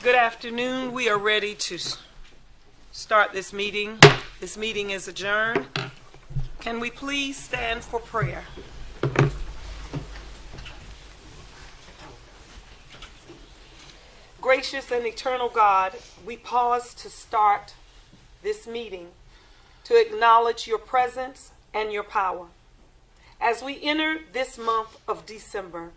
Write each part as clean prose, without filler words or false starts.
Good afternoon. We are ready to start this meeting. This meeting is adjourned. Can we please stand for prayer? Gracious and eternal God, we pause to start this meeting to acknowledge your presence and your power. As we enter this month of December,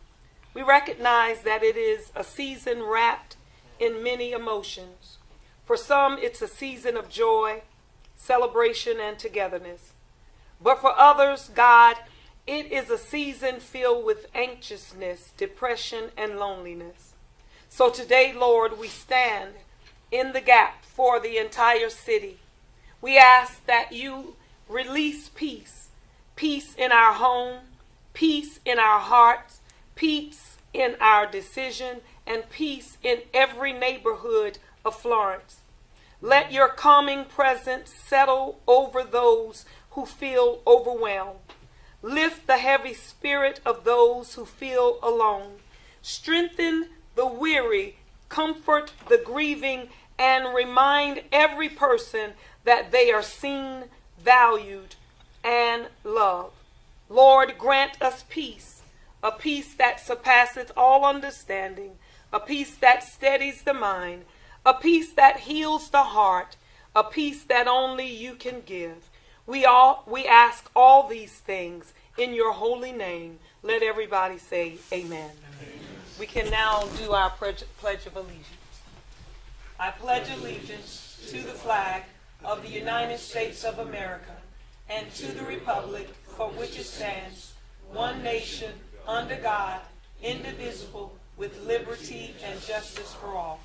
we recognize that it is a season wrapped in many emotions. For some, it's a season of joy, celebration, and togetherness. But for others, God, it is a season filled with anxiousness, depression, and loneliness. So today, Lord, we stand in the gap for the entire city. We ask that you release peace, peace in our home, peace in our hearts, peace in our decision, and peace in every neighborhood of Florence. Let your calming presence settle over those who feel overwhelmed. Lift the heavy spirit of those who feel alone. Strengthen the weary, comfort the grieving, and remind every person that they are seen, valued, and loved. Lord, grant us peace, a peace that surpasses all understanding, a peace that steadies the mind, a peace that heals the heart, a peace that only you can give. We ask all these things in your holy name. Let everybody say amen. Amen. We can now do our pledge of allegiance. I pledge allegiance to the flag of the United States of America and to the republic for which it stands, one nation, under God, indivisible, with liberty and justice for all.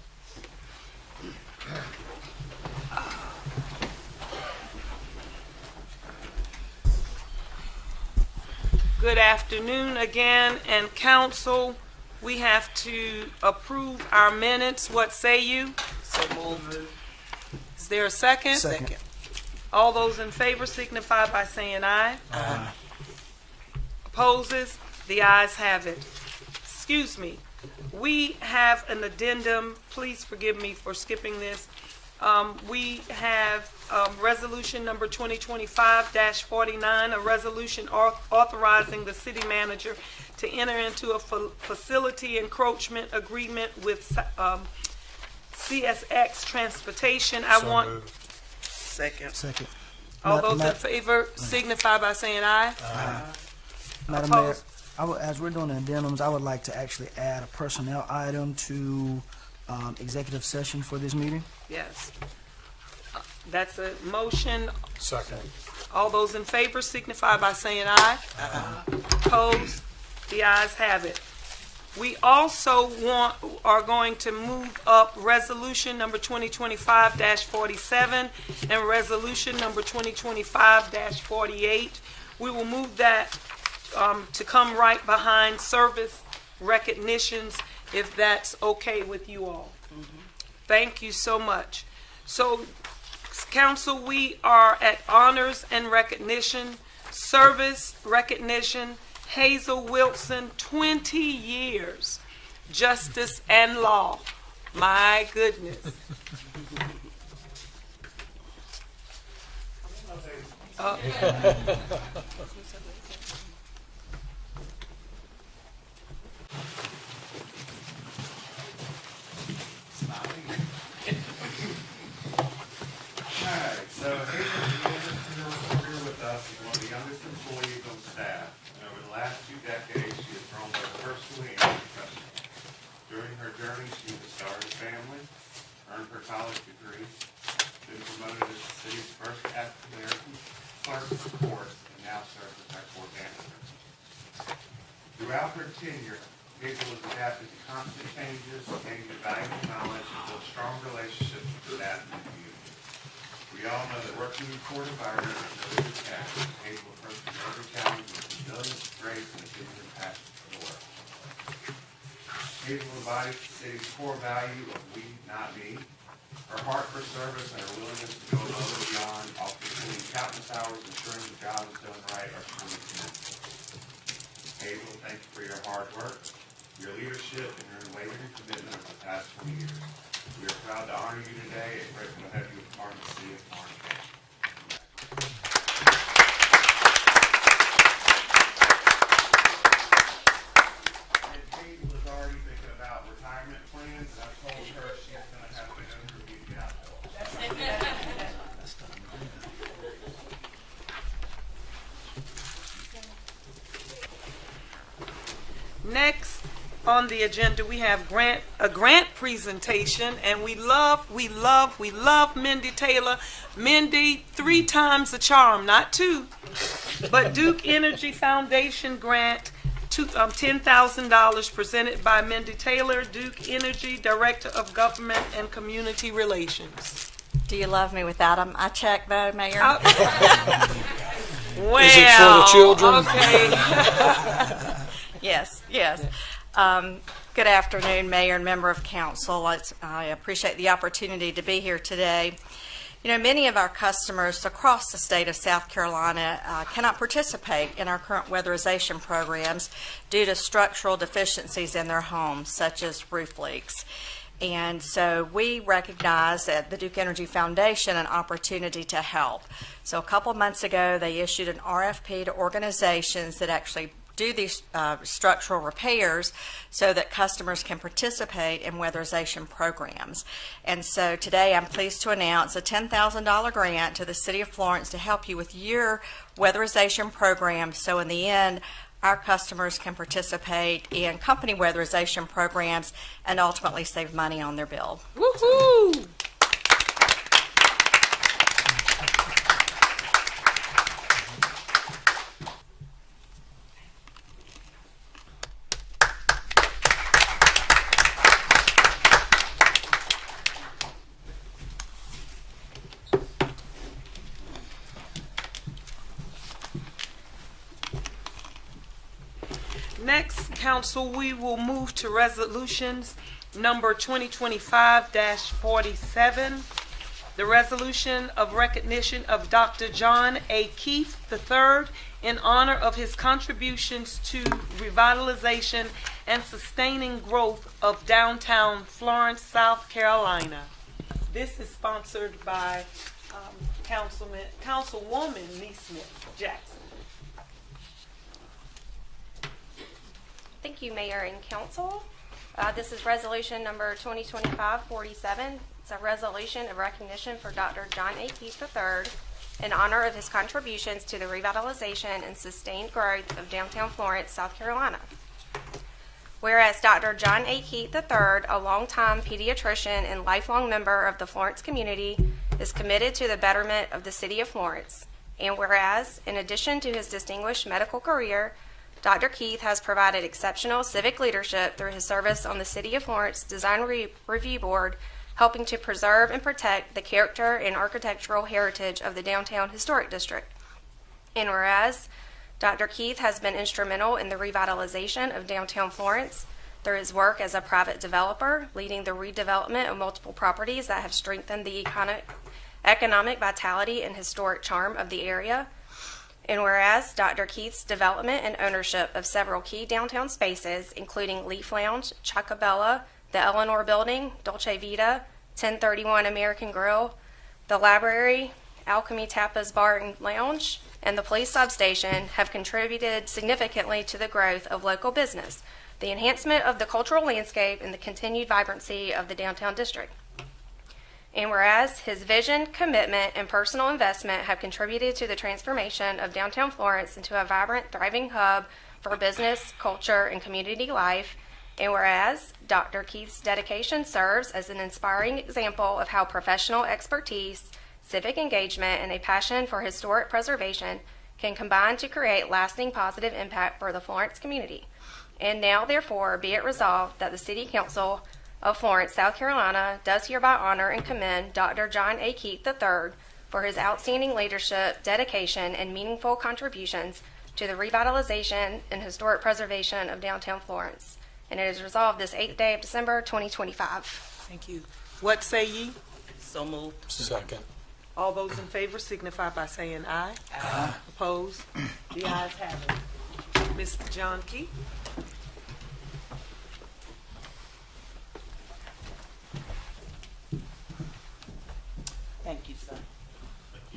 Good afternoon again, and council, we have to approve our minutes. What say you? So moved. Is there a second? Second. All those in favor signify by saying aye. Aye. Opposes? The ayes have it. Excuse me. We have an addendum. Please forgive me for skipping this. We have resolution number 2025-49, a resolution authorizing the city manager to enter into a facility encroachment agreement with CSX Transportation. Second. All those in favor signify by saying aye. Aye. Madam Mayor, as we're doing the addendums, I would like to actually add a personnel item to executive session for this meeting. Yes. That's a motion. Second. All those in favor signify by saying aye. Opposed? The ayes have it. We also are going to move up resolution number 2025-47 and resolution number 2025-48. We will move that to come right behind service recognitions, if that's okay with you all. Thank you so much. So, council, we are at honors and recognition, service recognition. Hazel Wilson, 20 years, justice and law. My goodness. Alright, so Hazel began her career with us as one of the youngest employees on staff. And over the last 2 decades, she has grown both personally and professionally. During her journey, she has started a family, earned her college degree, been promoted as the city's first African-American clerk of the courts, and now serves as our court manager. Throughout her tenure, Hazel has adapted to constant changes, gained valuable knowledge, and built strong relationships with the staff and the community. We all know that working in court environment is no easy task. Hazel approaches every challenge with resilience, grace, and a genuine passion for the work. Hazel embodies the city's core value of we, not me. Her heart for service and her willingness to go above and beyond, often spending countless hours ensuring the job is done right, are truly commendable. Hazel, thank you for your hard work, your leadership, and your unwavering commitment over the past 20 years. We are proud to honor you today and grateful to have you as part of the city of Florence. And Katie was already thinking about retirement plans, and I told her she's gonna have to go through these guys. Next on the agenda, we have a grant presentation, and we love Mindy Taylor. Mindy, 3 times the charm, not 2, but Duke Energy Foundation grant, $10,000 presented by Mindy Taylor, Duke Energy Director of Government and Community Relations. Do you love me without them? I check though, Mayor. Well, Is it for the children? Okay. Yes. Good afternoon, Mayor and member of council. I appreciate the opportunity to be here today. You know, many of our customers across the state of South Carolina cannot participate in our current weatherization programs due to structural deficiencies in their homes, such as roof leaks. And so we recognize at the Duke Energy Foundation an opportunity to help. So a couple months ago, they issued an RFP to organizations that actually do these structural repairs so that customers can participate in weatherization programs. And so today I'm pleased to announce a $10,000 grant to the City of Florence to help you with your weatherization program. So in the end, our customers can participate in company weatherization programs and ultimately save money on their bill. Woohoo! Next, council, we will move to resolutions number 2025-47. The resolution of recognition of Dr. John A. Keith III in honor of his contributions to revitalization and sustaining growth of downtown Florence, South Carolina. This is sponsored by Councilwoman Neesmith Jackson. Thank you, Mayor and Council. This is resolution number 2025-47. It's a resolution of recognition for Dr. John A. Keith III in honor of his contributions to the revitalization and sustained growth of downtown Florence, South Carolina. Whereas Dr. John A. Keith III, a longtime pediatrician and lifelong member of the Florence community, is committed to the betterment of the city of Florence. And whereas, in addition to his distinguished medical career, Dr. Keith has provided exceptional civic leadership through his service on the City of Florence Design Review Board, helping to preserve and protect the character and architectural heritage of the downtown historic district. And whereas Dr. Keith has been instrumental in the revitalization of downtown Florence through his work as a private developer, leading the redevelopment of multiple properties that have strengthened the economic vitality and historic charm of the area. And whereas Dr. Keith's development and ownership of several key downtown spaces, including Leaf Lounge, Chacabella, the Eleanor Building, Dolce Vita, 1031 American Grill, the Library, Alchemy Tapas Bar and Lounge, and the police substation, have contributed significantly to the growth of local business, the enhancement of the cultural landscape, and the continued vibrancy of the downtown district. And whereas his vision, commitment, and personal investment have contributed to the transformation of downtown Florence into a vibrant, thriving hub for business, culture, and community life. And whereas Dr. Keith's dedication serves as an inspiring example of how professional expertise, civic engagement, and a passion for historic preservation can combine to create lasting positive impact for the Florence community. And now, therefore, be it resolved that the City Council of Florence, South Carolina, does hereby honor and commend Dr. John A. Keith III for his outstanding leadership, dedication, and meaningful contributions to the revitalization and historic preservation of downtown Florence. And it is resolved this 8th day of December, 2025. Thank you. What say ye? So moved. Second. All those in favor signify by saying aye. Aye. Opposed? The ayes have it. Mr. John Keith. Thank you, sir,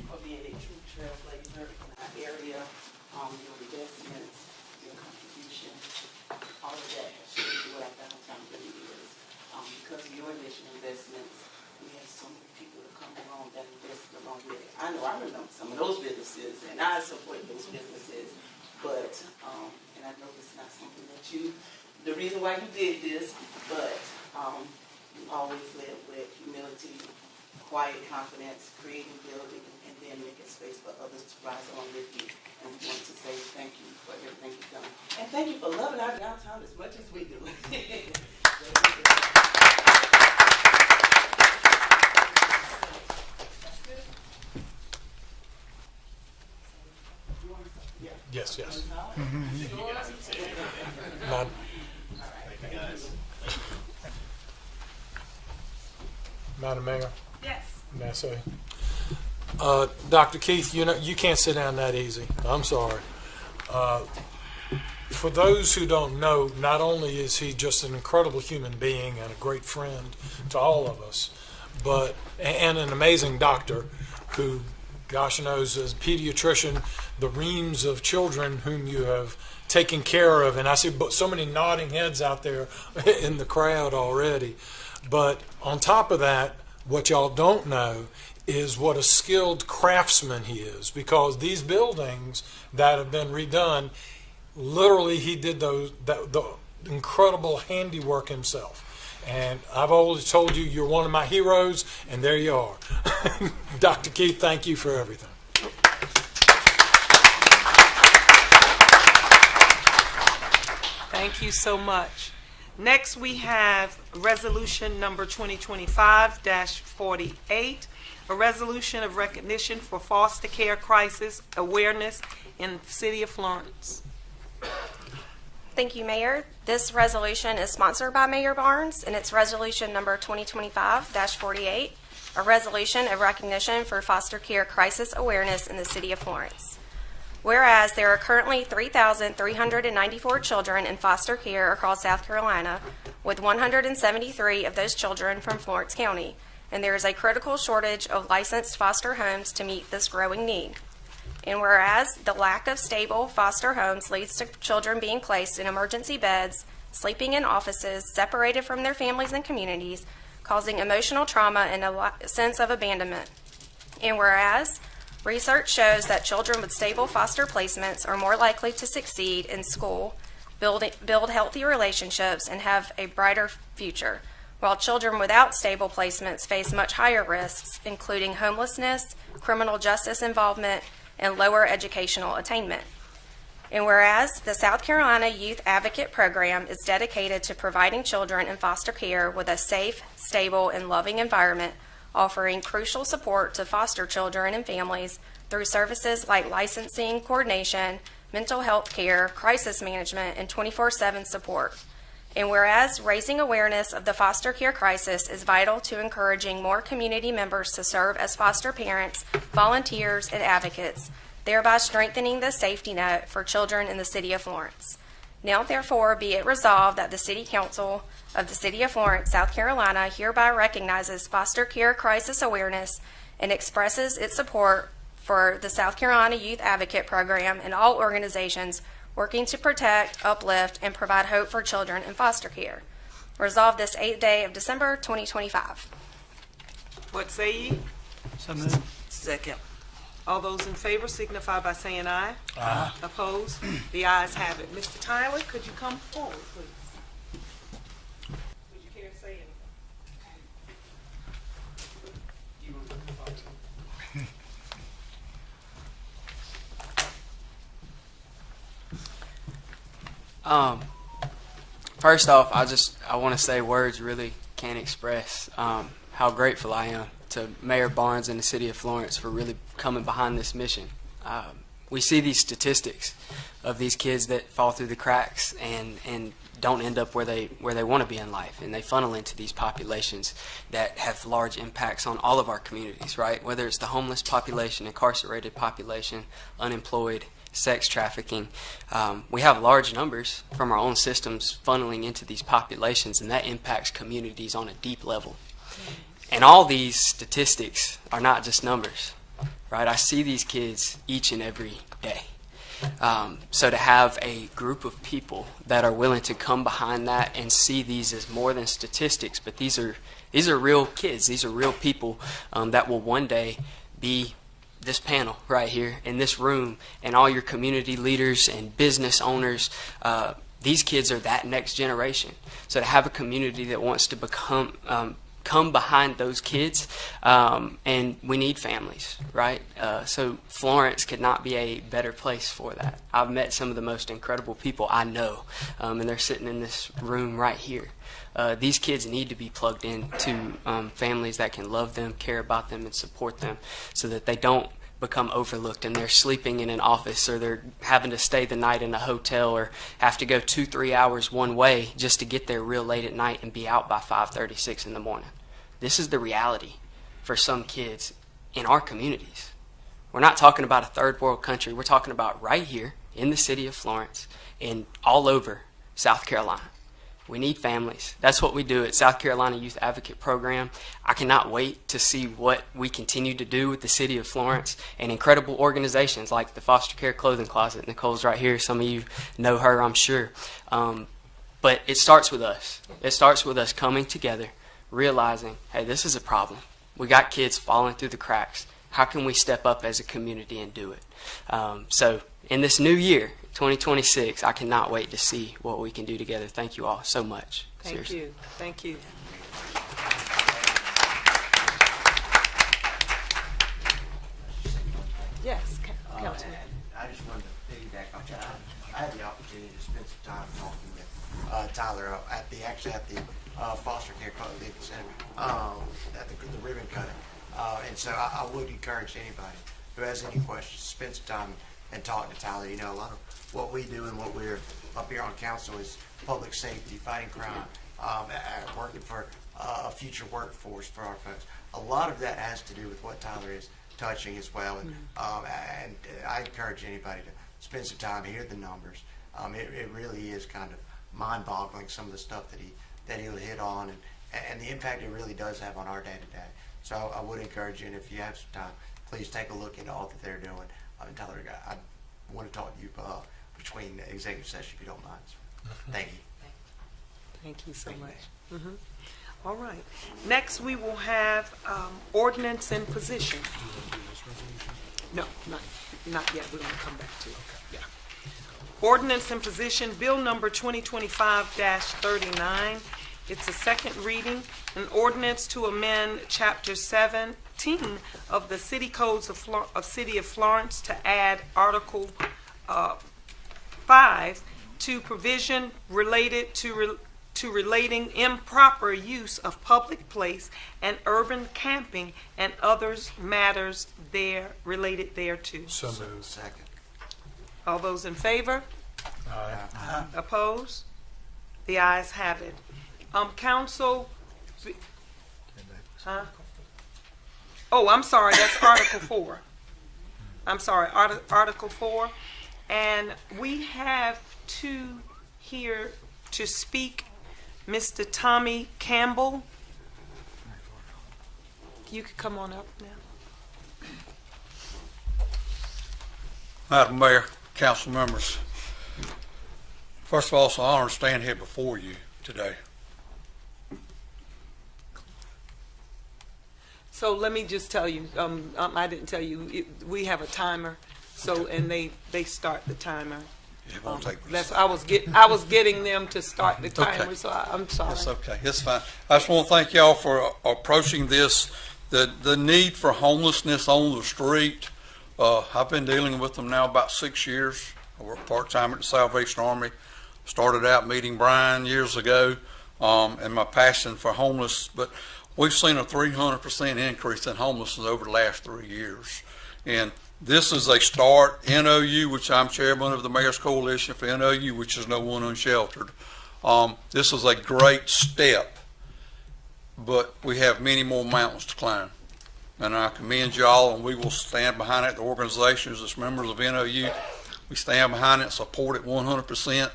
for being a true trailblazer in our area. Your investments, your contributions, all of that has shaped what our downtown really is. Because of your initial investments, we have so many people that come along that invested along with it. I know I remember some of those businesses, and I support those businesses. But, and I know it's not something that the reason why you did this, but you always led with humility, quiet confidence, creating, building, and then making space for others to rise along with you. And we want to say thank you for everything you've done. And thank you for loving our downtown as much as we do. Yes, yes. Madam, Madam Mayor, Yes. may I say? Dr. Keith, you can't sit down that easy. I'm sorry. For those who don't know, not only is he just an incredible human being and a great friend to all of us, and an amazing doctor who, gosh knows, as a pediatrician, the reams of children whom you have taken care of, and I see so many nodding heads out there in the crowd already. But on top of that, what y'all don't know is what a skilled craftsman he is, because these buildings that have been redone, literally he did the incredible handiwork himself. And I've always told you, you're one of my heroes, and there you are. Dr. Keith, thank you for everything. Thank you so much. Next, we have resolution number 2025-48, a resolution of recognition for foster care crisis awareness in the city of Florence. Thank you, Mayor. This resolution is sponsored by Mayor Barnes, and it's resolution number 2025-48, a resolution of recognition for foster care crisis awareness in the city of Florence. Whereas there are currently 3,394 children in foster care across South Carolina, with 173 of those children from Florence County, and there is a critical shortage of licensed foster homes to meet this growing need. And whereas the lack of stable foster homes leads to children being placed in emergency beds, sleeping in offices, separated from their families and communities, causing emotional trauma and a sense of abandonment. And whereas research shows that children with stable foster placements are more likely to succeed in school, build healthy relationships, and have a brighter future, while children without stable placements face much higher risks, including homelessness, criminal justice involvement, and lower educational attainment. And whereas the South Carolina Youth Advocate Program is dedicated to providing children in foster care with a safe, stable, and loving environment, offering crucial support to foster children and families through services like licensing, coordination, mental health care, crisis management, and 24/7 support. And whereas raising awareness of the foster care crisis is vital to encouraging more community members to serve as foster parents, volunteers, and advocates, thereby strengthening the safety net for children in the city of Florence. Now therefore be it resolved that the City Council of the City of Florence, South Carolina hereby recognizes foster care crisis awareness and expresses its support for the South Carolina Youth Advocate Program and all organizations working to protect, uplift, and provide hope for children in foster care. Resolved this 8th day of December 2025. What say ye? So moved. Second. All those in favor signify by saying aye. Aye. Opposed? The ayes have it. Mr. Tyler, could you come forward, please? Would you care to say anything? First off, I want to say words really can't express how grateful I am to Mayor Barnes and the City of Florence for really coming behind this mission. We see these statistics of these kids that fall through the cracks and don't end up where they want to be in life, and they funnel into these populations that have large impacts on all of our communities, right? Whether it's the homeless population, incarcerated population, unemployed, sex trafficking. We have large numbers from our own systems funneling into these populations, and that impacts communities on a deep level. And all these statistics are not just numbers, right? I see these kids each and every day. So to have a group of people that are willing to come behind that and see these as more than statistics, but these are real kids. These are real people that will one day be this panel right here in this room, and all your community leaders and business owners. These kids are that next generation. So to have a community that wants to come behind those kids, and we need families, right? So Florence could not be a better place for that. I've met some of the most incredible people I know, and they're sitting in this room right here. These kids need to be plugged into families that can love them, care about them, and support them, so that they don't become overlooked and they're sleeping in an office, or they're having to stay the night in a hotel, or have to go 2-3 hours one way just to get there real late at night and be out by 5:36 in the morning. This is the reality for some kids in our communities. We're not talking about a third world country. We're talking about right here in the city of Florence and all over South Carolina. We need families. That's what we do at South Carolina Youth Advocate Program. I cannot wait to see what we continue to do with the city of Florence and incredible organizations like the Foster Care Clothing Closet. Nicole's right here. Some of you know her, I'm sure. But it starts with us. It starts with us coming together, realizing, hey, this is a problem. We got kids falling through the cracks. How can we step up as a community and do it? So in this new year, 2026, I cannot wait to see what we can do together. Thank you all so much. Thank you. Thank you. Yes, Councilman. I just wanted to piggyback off that. I had the opportunity to spend some time talking with Tyler at the foster care clothing center at the ribbon cutting, and so I would encourage anybody who has any questions to spend some time and talk to Tyler. You know, a lot of what we do and what we're up here on council is public safety, fighting crime, working for a future workforce for our folks. A lot of that has to do with what Tyler is touching as well, and I encourage anybody to spend some time, hear the numbers. It really is kind of mind-boggling, some of the stuff that he'll hit on, and the impact it really does have on our day-to-day. So I would encourage you, and if you have some time, please take a look at all that they're doing. Tyler, I want to talk to you between the executive session, if you don't mind. Thank you. Thank you so much. All right. Next, we will have ordinance and position. No, not yet. We're going to come back to it. Yeah. Ordinance and position, Bill number 2025-39. It's a second reading, an ordinance to amend Chapter 17 of the City Codes of City of Florence to add Article 5 to provision related to relating improper use of public place and urban camping and others matters there related thereto. So moved. Second. All those in favor? Aye. Opposed? The ayes have it. Council. Huh? Oh, I'm sorry. That's Article 4. I'm sorry. Article 4. And we have two here to speak. Mr. Tommy Campbell. You could come on up now. Madam Mayor, council members, first of all, it's an honor to stand here before you today. So let me just tell you, I didn't tell you, we have a timer, so, and they start the timer. It won't take I was getting them to start the timer, Okay. so I'm sorry. It's okay. It's fine. I just want to thank y'all for approaching this. The need for homelessness on the street. I've been dealing with them now about 6 years. I work part-time at the Salvation Army. Started out meeting Brian years ago, and my passion for homeless. But we've seen a 300% increase in homelessness over the last 3 years. And this is a start. NOU, which I'm chairman of the Mayor's Coalition for NOU, which is No One Unsheltered. This is a great step, but we have many more mountains to climb. And I commend y'all, and we will stand behind it. The organizations as members of NOU, we stand behind it, support it 100%.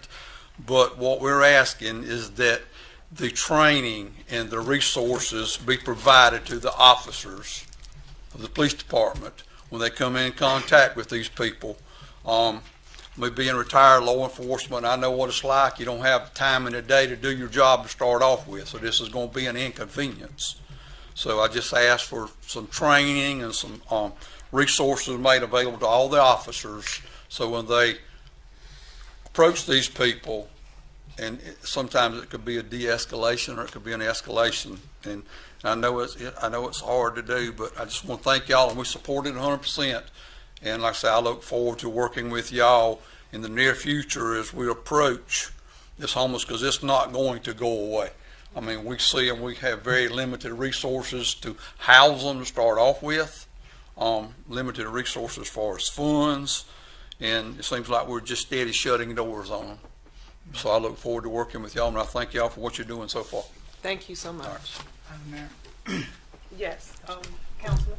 But what we're asking is that the training and the resources be provided to the officers of the police department when they come in contact with these people. Me being retired law enforcement, I know what it's like. You don't have time in the day to do your job to start off with, so this is going to be an inconvenience. So I just ask for some training and some resources made available to all the officers, so when they approach these people, and sometimes it could be a de-escalation or it could be an escalation. And I know it's hard to do, but I just want to thank y'all, and we support it 100%. And like I say, I look forward to working with y'all in the near future as we approach this homeless, because it's not going to go away. I mean, we see them, we have very limited resources to house them to start off with, limited resources as far as funds, and it seems like we're just steady shutting doors on them. So I look forward to working with y'all, and I thank y'all for what you're doing so far. Thank you so much. Madam Mayor. Yes, Councilman?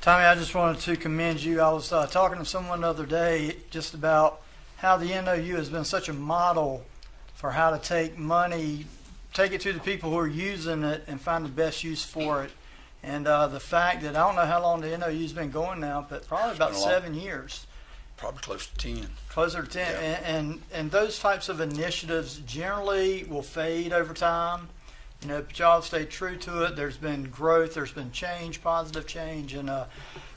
Tommy, I just wanted to commend you. I was talking to someone the other day just about how the NOU has been such a model for how to take money, take it to the people who are using it and find the best use for it. And the fact that, I don't know how long the NOU's been going now, but probably about 7 years. Probably close to 10. Closer to 10. Yeah. And those types of initiatives generally will fade over time. You know, but y'all stay true to it. There's been growth, there's been change, positive change. And,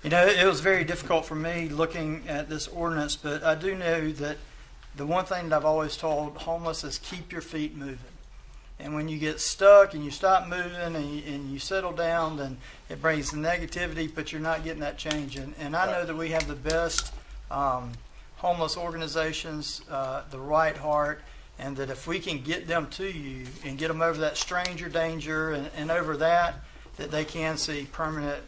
you know, it was very difficult for me looking at this ordinance, but I do know that the one thing that I've always told homeless is keep your feet moving. And when you get stuck and you stop moving and you settle down, then it brings the negativity, but you're not getting that change. And I know that we have the best homeless organizations, the right heart, and that if we can get them to you and get them over that stranger danger and over that they can see permanent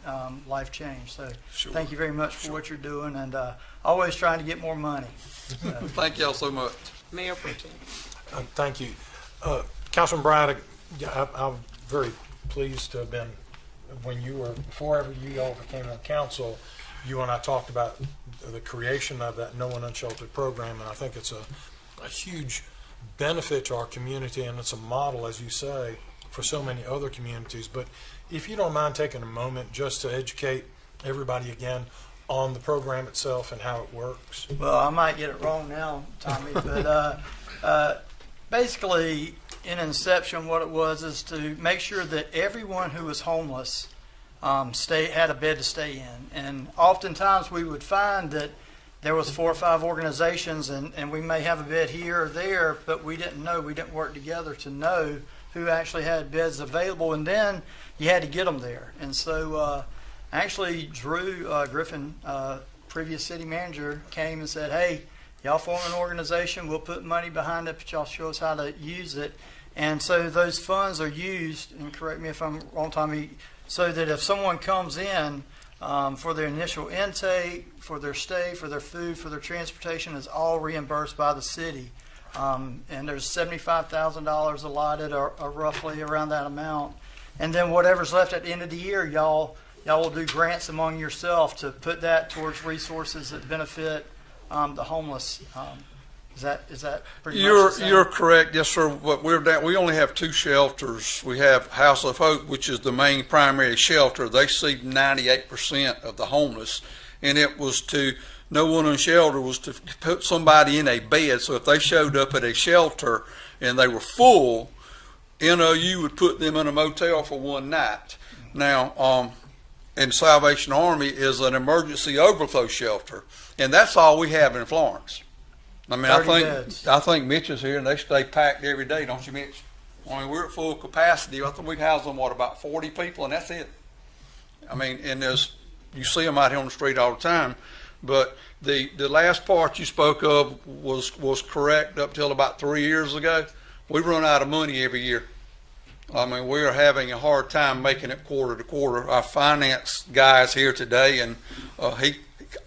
life change. So Thank you very much for what you're doing, and always trying to get more money. Thank y'all so much. Mayor Pro Tem. Thank you. Councilman Bryant, I'm very pleased to have been, before ever you all became on council, you and I talked about the creation of that No One Unsheltered program, and I think it's a huge benefit to our community, and it's a model, as you say, for so many other communities. But if you don't mind taking a moment just to educate everybody again on the program itself and how it works. Well, I might get it wrong now, Tommy, but basically, in inception, what it was is to make sure that everyone who was homeless had a bed to stay in. And oftentimes we would find that there was 4 or 5 organizations, and we may have a bed here or there, but we didn't know. We didn't work together to know who actually had beds available, and then you had to get them there. And so actually Drew Griffin, previous city manager, came and said, hey, y'all form an organization, we'll put money behind it, but y'all show us how to use it. And so those funds are used, and correct me if I'm wrong, Tommy, so that if someone comes in for their initial intake, for their stay, for their food, for their transportation, is all reimbursed by the city. And there's $75,000 allotted, or roughly around that amount. And then whatever's left at the end of the year, y'all will do grants among yourself to put that towards resources that benefit the homeless. Is that pretty much the same? You're correct, yes, sir. But we only have 2 shelters. We have House of Hope, which is the main primary shelter. They see 98% of the homeless, and it was to No One Unsheltered was to put somebody in a bed. So if they showed up at a shelter and they were full, NOU would put them in a motel for one night. Now, and Salvation Army is an emergency overflow shelter, and that's all we have in Florence. I mean, I think Mitch is here, and they stay packed every day, don't you, Mitch? I mean, we're at full capacity. I think we house them, about 40 people, and that's it. I mean, and you see them out here on the street all the time. But the last part you spoke of was correct up till about 3 years ago. We run out of money every year. I mean, we are having a hard time making it quarter to quarter. Our finance guy is here today, and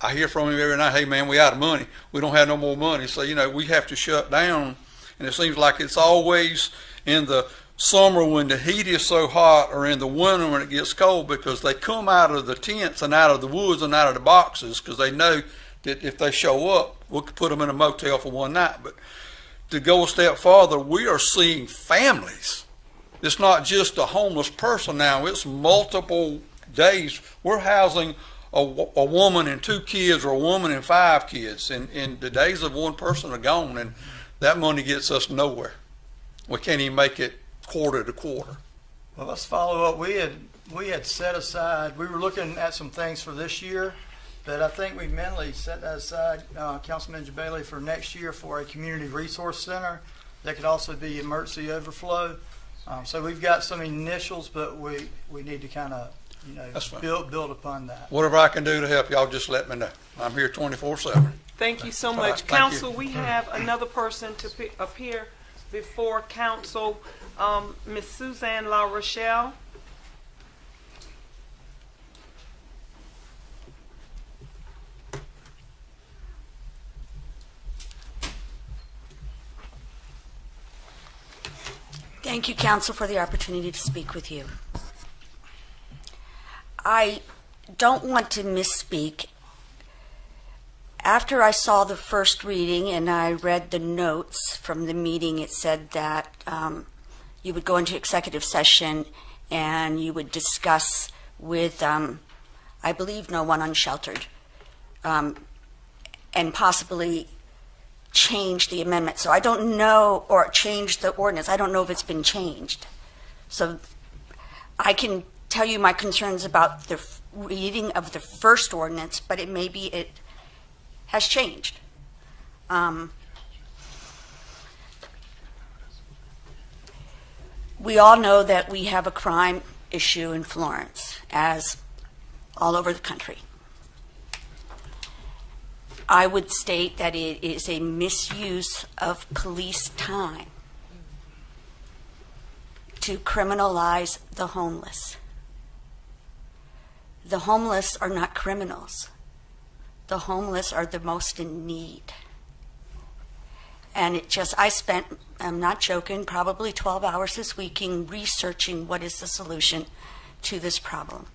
I hear from him every night, hey man, we out of money. We don't have no more money. So, we have to shut down. And it seems like it's always in the summer when the heat is so hot, or in the winter when it gets cold, because they come out of the tents and out of the woods and out of the boxes because they know that if they show up, we could put them in a motel for one night. But to go a step farther, we are seeing families it's not just a homeless person now, it's multiple days. We're housing a woman and 2 kids, or a woman and 5 kids, and the days of one person are gone, and that money gets us nowhere. We can't even make it quarter to quarter. Well, let's follow up. We had set aside, we were looking at some things for this year, but I think we mentally set that aside, Councilman Bailey, for next year for a community resource center. That could also be emergency overflow. So we've got some initials, but we need to kind of, That's fine. build upon that. Whatever I can do to help y'all, just let me know. I'm here 24/7. Thank you so All right, much. thank Council, you. we have another person to appear before council, Ms. Suzanne La Rochelle. Thank you, Council, for the opportunity to speak with you. I don't want to misspeak. After I saw the first reading and I read the notes from the meeting, it said that you would go into executive session and you would discuss with, I believe, no one unsheltered, and possibly change the amendment. So I don't know, or change the ordinance. I don't know if it's been changed. So I can tell you my concerns about the reading of the first ordinance, but it may be it has changed. We all know that we have a crime issue in Florence, as all over the country. I would state that it is a misuse of police time to criminalize the homeless. The homeless are not criminals. The homeless are the most in need. And I spent, I'm not joking, probably 12 hours this weekend researching what is the solution to this problem.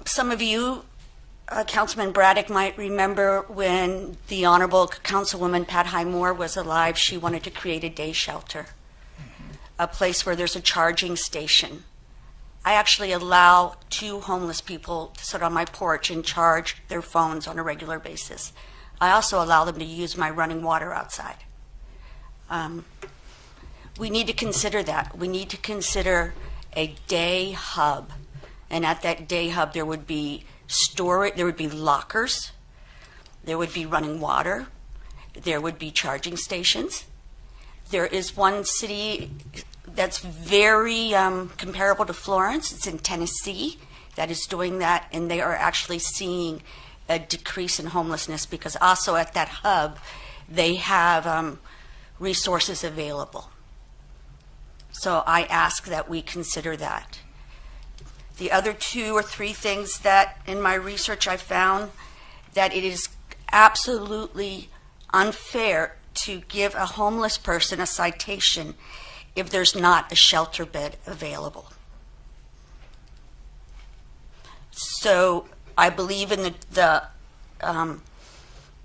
Some of you, Councilman Braddock, might remember when the Honorable Councilwoman Pat Highmore was alive, she wanted to create a day shelter, a place where there's a charging station. I actually allow 2 homeless people to sit on my porch and charge their phones on a regular basis. I also allow them to use my running water outside. We need to consider that. We need to consider a day hub. And at that day hub, there would be storage, there would be lockers, there would be running water, there would be charging stations. There is one city that's very comparable to Florence. It's in Tennessee that is doing that, and they are actually seeing a decrease in homelessness because also at that hub they have resources available. So I ask that we consider that. The other 2 or 3 things that in my research I found that it is absolutely unfair to give a homeless person a citation if there's not a shelter bed available. So I believe in the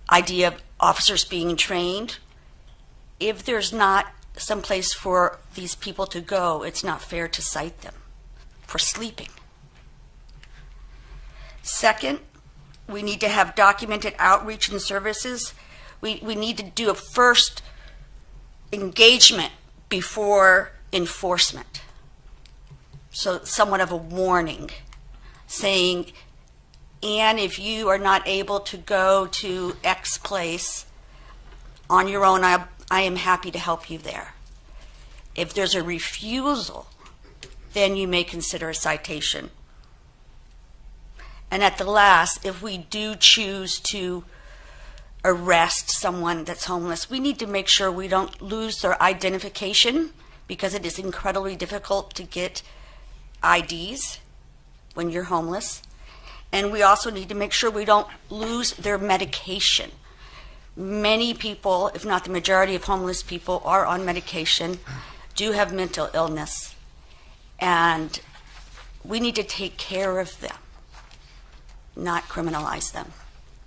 idea of officers being trained. If there's not some place for these people to go, it's not fair to cite them for sleeping. Second, we need to have documented outreach and services. We need to do a first engagement before enforcement. So somewhat of a warning saying, and if you are not able to go to X place on your own, I am happy to help you there. If there's a refusal, then you may consider a citation. And at the last, if we do choose to arrest someone that's homeless, we need to make sure we don't lose their identification because it is incredibly difficult to get IDs when you're homeless. And we also need to make sure we don't lose their medication. Many people, if not the majority of homeless people, are on medication, do have mental illness, and we need to take care of them, not criminalize them.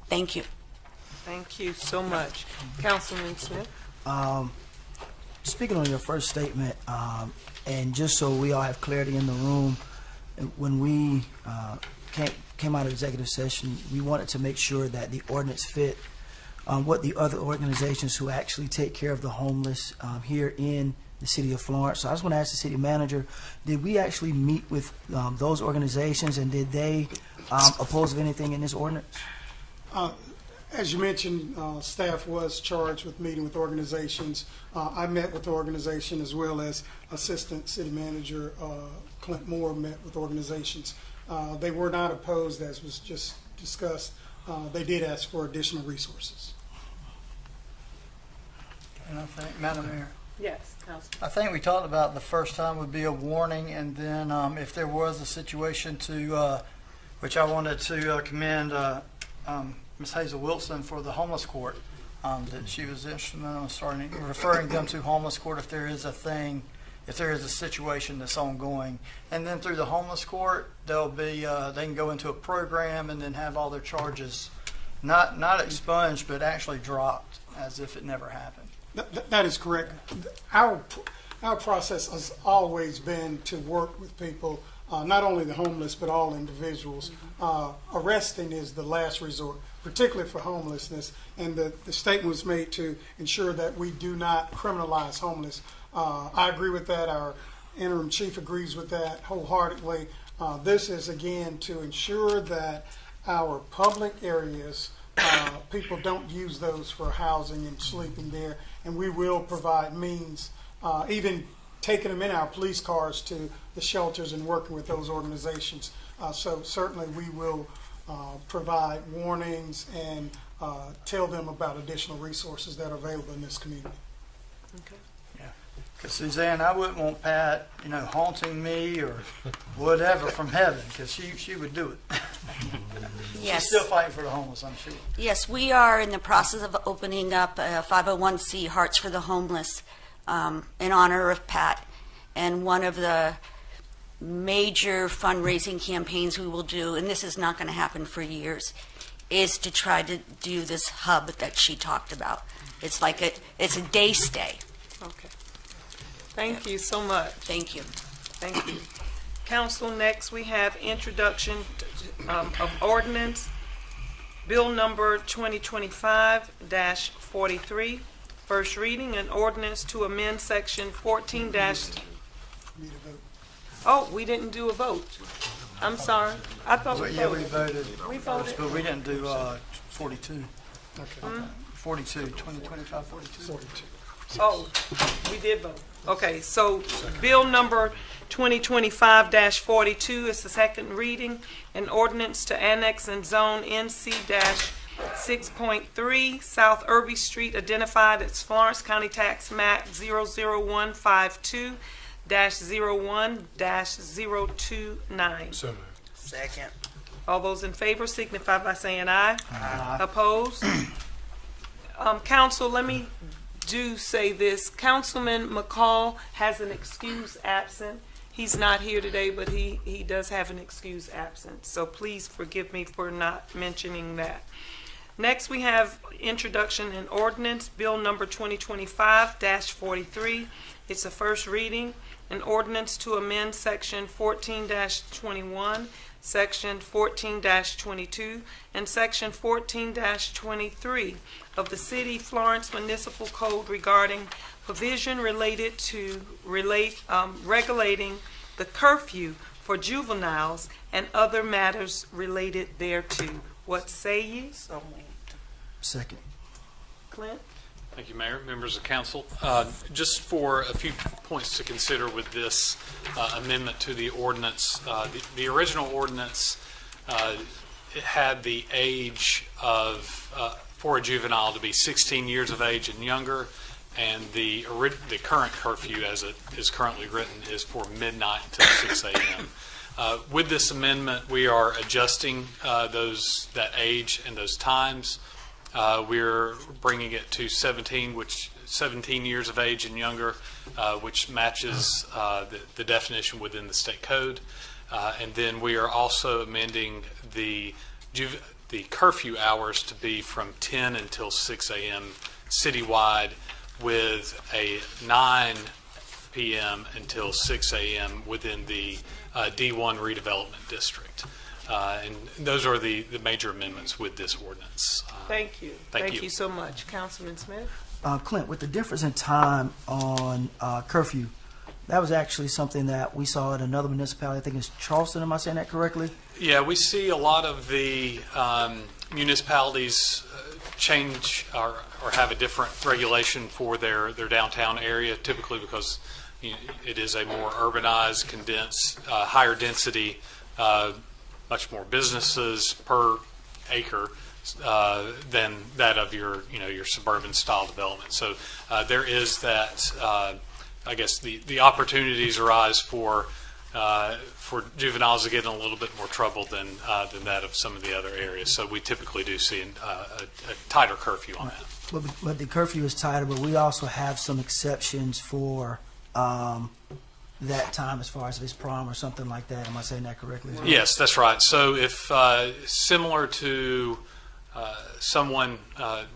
Thank you. Thank you so much. Councilman Smith? speaking on your first statement, and just so we all have clarity in the room, when we came out of executive session, we wanted to make sure that the ordinance fit what the other organizations who actually take care of the homeless here in the city of Florence. So I just want to ask the city manager, did we actually meet with those organizations, and did they oppose of anything in this ordinance? As you mentioned, staff was charged with meeting with organizations. I met with the organization, as well as Assistant City Manager Clint Moore met with organizations. They were not opposed, as was just discussed. They did ask for additional resources. And I think, Madam Mayor, Yes, Councilman. I think we talked about the first time would be a warning, and then if there was a situation to, which I wanted to commend Ms. Hazel Wilson for the homeless court, that she was instrumental in referring them to homeless court if there is a thing, if there is a situation that's ongoing. And then through the homeless court, they'll be, they can go into a program and then have all their charges not expunged, but actually dropped as if it never happened. That is correct. Our process has always been to work with people, not only the homeless, but all individuals. Arresting is the last resort, particularly for homelessness, and the statement was made to ensure that we do not criminalize homeless. I agree with that. Our interim chief agrees with that wholeheartedly. This is, again, to ensure that our public areas, people don't use those for housing and sleeping there, and we will provide means, even taking them in our police cars to the shelters and working with those organizations. So certainly we will provide warnings and tell them about additional resources that are available in this community. Okay. Because Suzanne, I wouldn't want Pat, haunting me or whatever from heaven, because she would do it. Yes. She's still fighting for the homeless, I'm sure. Yes, we are in the process of opening up a 501c Hearts for the Homeless in honor of Pat. And one of the major fundraising campaigns we will do, and this is not going to happen for years, is to try to do this hub that she talked about. It's like it's a day stay. Okay. Thank you so much. Thank you. Thank you. Council, next we have introduction of ordinance, bill number 2025-43, first reading, an ordinance to amend section 14- Need a vote. Oh, we didn't do a vote. I'm sorry. I thought we Yeah, we voted. voted. We voted. But we didn't do 42. Okay. 42, 2025, 42. 42. Oh, we did vote. Okay, so bill number 2025-42 is the second reading, an ordinance to annex and zone NC-6.3 South Irby Street, identified as Florence County Tax Map 00152-01-029. So moved. Second. All those in favor signify by saying aye. Aye. Opposed? Council, let me say this. Councilman McCall has an excuse absent. He's not here today, but he does have an excuse absent. So please forgive me for not mentioning that. Next, we have introduction and ordinance, bill number 2025-43. It's a first reading, an ordinance to amend section 14-21, section 14-22, and section 14-23 of the City Florence Municipal Code regarding provision related to regulating the curfew for juveniles and other matters related thereto. What say ye? So moved. Second. Clint? Thank you, Mayor, members of council. Just for a few points to consider with this amendment to the ordinance. The original ordinance, it had the age of, for a juvenile to be 16 years of age and younger, and the current curfew as it is currently written is for midnight until 6 a.m. With this amendment, we are adjusting that age and those times. We're bringing it to 17 years of age and younger, which matches the definition within the state code. And then we are also amending the curfew hours to be from 10 until 6 a.m. citywide, with a 9 p.m. until 6 a.m. within the D1 redevelopment district. And those are the major amendments with this ordinance. Thank you. Thank you. So much. Councilman Smith? Clint, with the difference in time on curfew, that was actually something that we saw at another municipality. I think it's Charleston. Am I saying that correctly? Yeah, we see a lot of the municipalities change or have a different regulation for their downtown area, typically because it is a more urbanized, condensed, higher density, much more businesses per acre than that of your suburban style development. So there is that. I guess the opportunities arise for juveniles to get in a little bit more trouble than that of some of the other areas. So we typically do see a tighter curfew on that. But the curfew is tighter, but we also have some exceptions for that time as far as if it's prom or something like that. Am I saying that correctly? Yes, that's right. So if similar to someone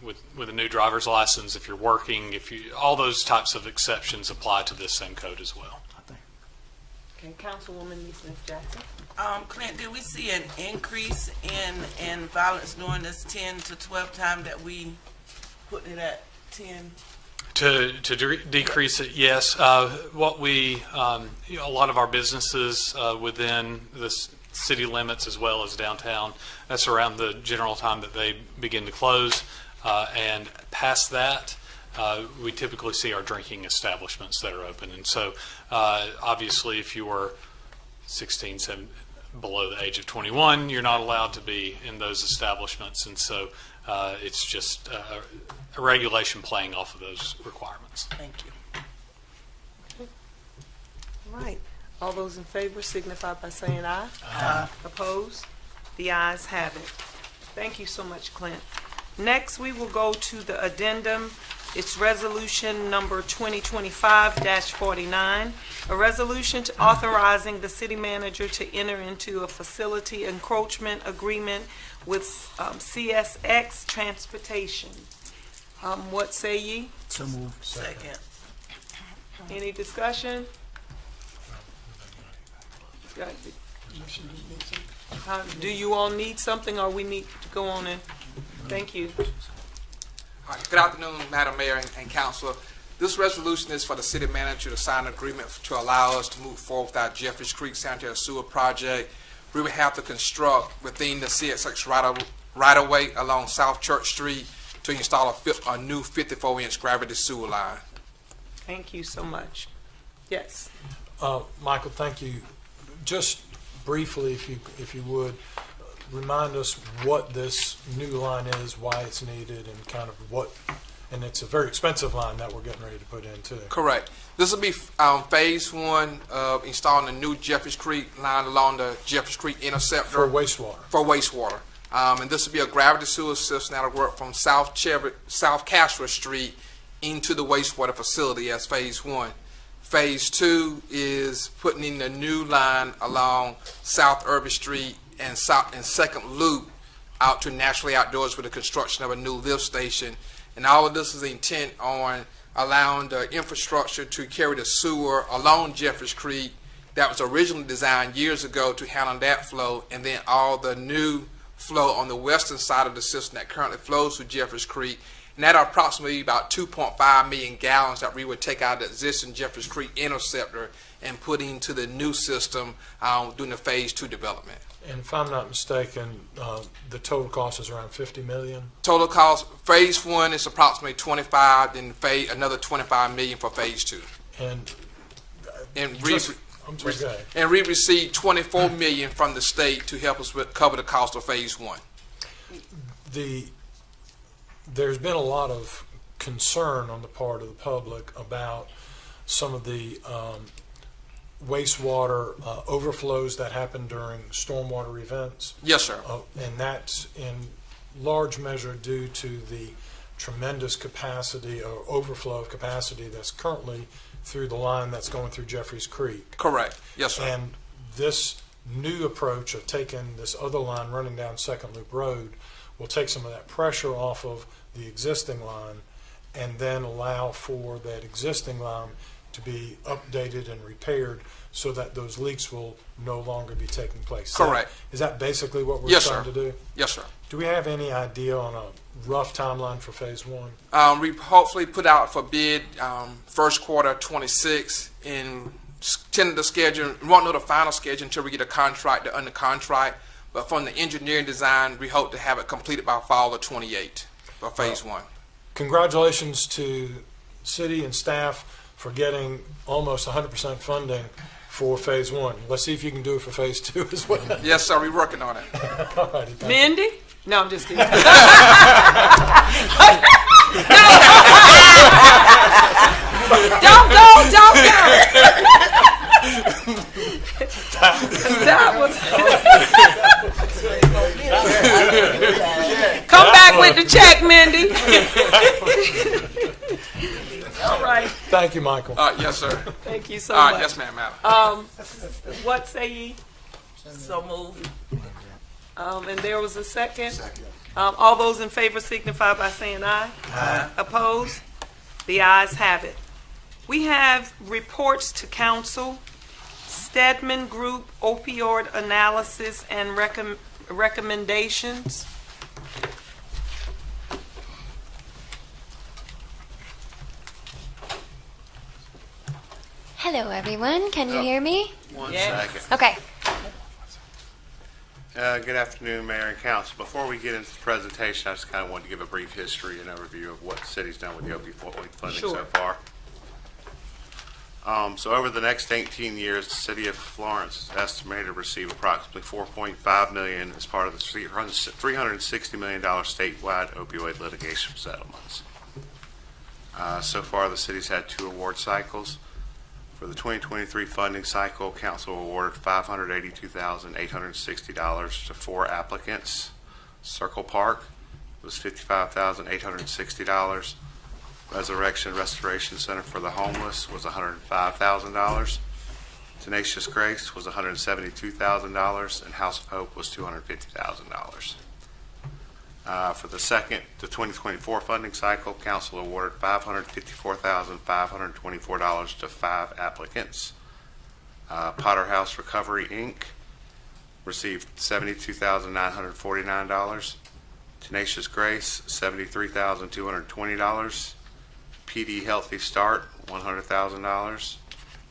with a new driver's license, if you're working, all those types of exceptions apply to this same code as well. Okay, Councilwoman Lee Smith Jackson. Clint, did we see an increase in violence during this 10 to 12 time that we put it at 10? To decrease it, yes. What we, a lot of our businesses within the city limits as well as downtown, that's around the general time that they begin to close. And past that, we typically see our drinking establishments that are open. And so, obviously, if you are 16, 17, below the age of 21, you're not allowed to be in those establishments. And so, it's just a regulation playing off of those requirements. Thank you. All right. All those in favor signify by saying aye. Aye. Opposed? The ayes have it. Thank you so much, Clint. Next, we will go to the addendum. It's resolution number 2025-49, a resolution authorizing the city manager to enter into a facility encroachment agreement with CSX Transportation. What say ye? So moved. Second. Any discussion? Do you all need something, or we need to go on in? Thank you. All right. Good afternoon, Madam Mayor and Council. This resolution is for the city manager to sign an agreement to allow us to move forward with our Jeffers Creek Sanitary Sewer Project. We would have to construct within the CSX right-of-way along South Church Street to install a new 54-inch gravity sewer line. Thank you so much. Yes. Michael, thank you. Just briefly, if you would, remind us what this new line is, why it's needed, and kind of and it's a very expensive line that we're getting ready to put in too. Correct. This will be phase one of installing a new Jeffers Creek line along the Jeffers Creek interceptor. For wastewater. For wastewater. And this will be a gravity sewer system that will work from South Castro Street into the wastewater facility as phase one. Phase two is putting in a new line along South Urban Street and Second Loop out to Naturally Outdoors with the construction of a new lift station. And all of this is intent on allowing the infrastructure to carry the sewer along Jeffers Creek that was originally designed years ago to handle that flow, and then all the new flow on the western side of the system that currently flows through Jeffers Creek. And that are approximately about 2.5 million gallons that we would take out of the existing Jeffers Creek interceptor and put into the new system during the phase two development. And if I'm not mistaken, the total cost is around $50 million. Total cost, phase one is approximately 25, then another 25 million for phase two. And we received 24 million from the state to help us cover the cost of phase one. There's been a lot of concern on the part of the public about some of the wastewater overflows that happen during stormwater events. Yes, sir. And that's in large measure due to the tremendous capacity or overflow of capacity that's currently through the line that's going through Jeffries Creek. Correct. Yes, sir. And this new approach of taking this other line running down Second Loop Road will take some of that pressure off of the existing line and then allow for that existing line to be updated and repaired so that those leaks will no longer be taking place. Correct. Is that basically what we're Yes, trying sir. to do? Yes, sir. Do we have any idea on a rough timeline for phase one? We hopefully put out for bid first quarter 26 and tentative schedule. We won't know the final schedule until we get a contractor under contract. But from the engineering design, we hope to have it completed by fall of 28 for phase one. Congratulations to city and staff for getting almost 100% funding for phase one. Let's see if you can do it for phase two as well. Yes, sir. We're working on it. All righty, thank you. Mindy? No, I'm just kidding. Don't go. That was. Come back with the check, Mindy. All right. Thank you, Michael. Yes, sir. Thank you so All right. much. Yes, ma'am. Madam. What say ye? So moved. And there was a second. Second. All those in favor signify by saying aye. Aye. Opposed? The ayes have it. We have reports to council, Stedman Group opioid analysis and recommendations. Hello, everyone. Can you hear me? One Yes. second. Okay. Good afternoon, Mayor and Council. Before we get into the presentation, I just kind of wanted to give a brief history and overview of what the city's done with the opioid funding Sure. so far. So over the next 18 years, the city of Florence is estimated to receive approximately $4.5 million as part of the $360 million statewide opioid litigation settlements. So far, the city's had 2 award cycles. For the 2023 funding cycle, council awarded $582,860 to 4 applicants. Circle Park was $55,860. Resurrection Restoration Center for the Homeless was $105,000. Tenacious Grace was $172,000, and House of Hope was $250,000. For the 2024 funding cycle, council awarded $554,524 to 5 applicants. Potter House Recovery, Inc. received $72,949. Tenacious Grace, $73,220. PD Healthy Start, $100,000.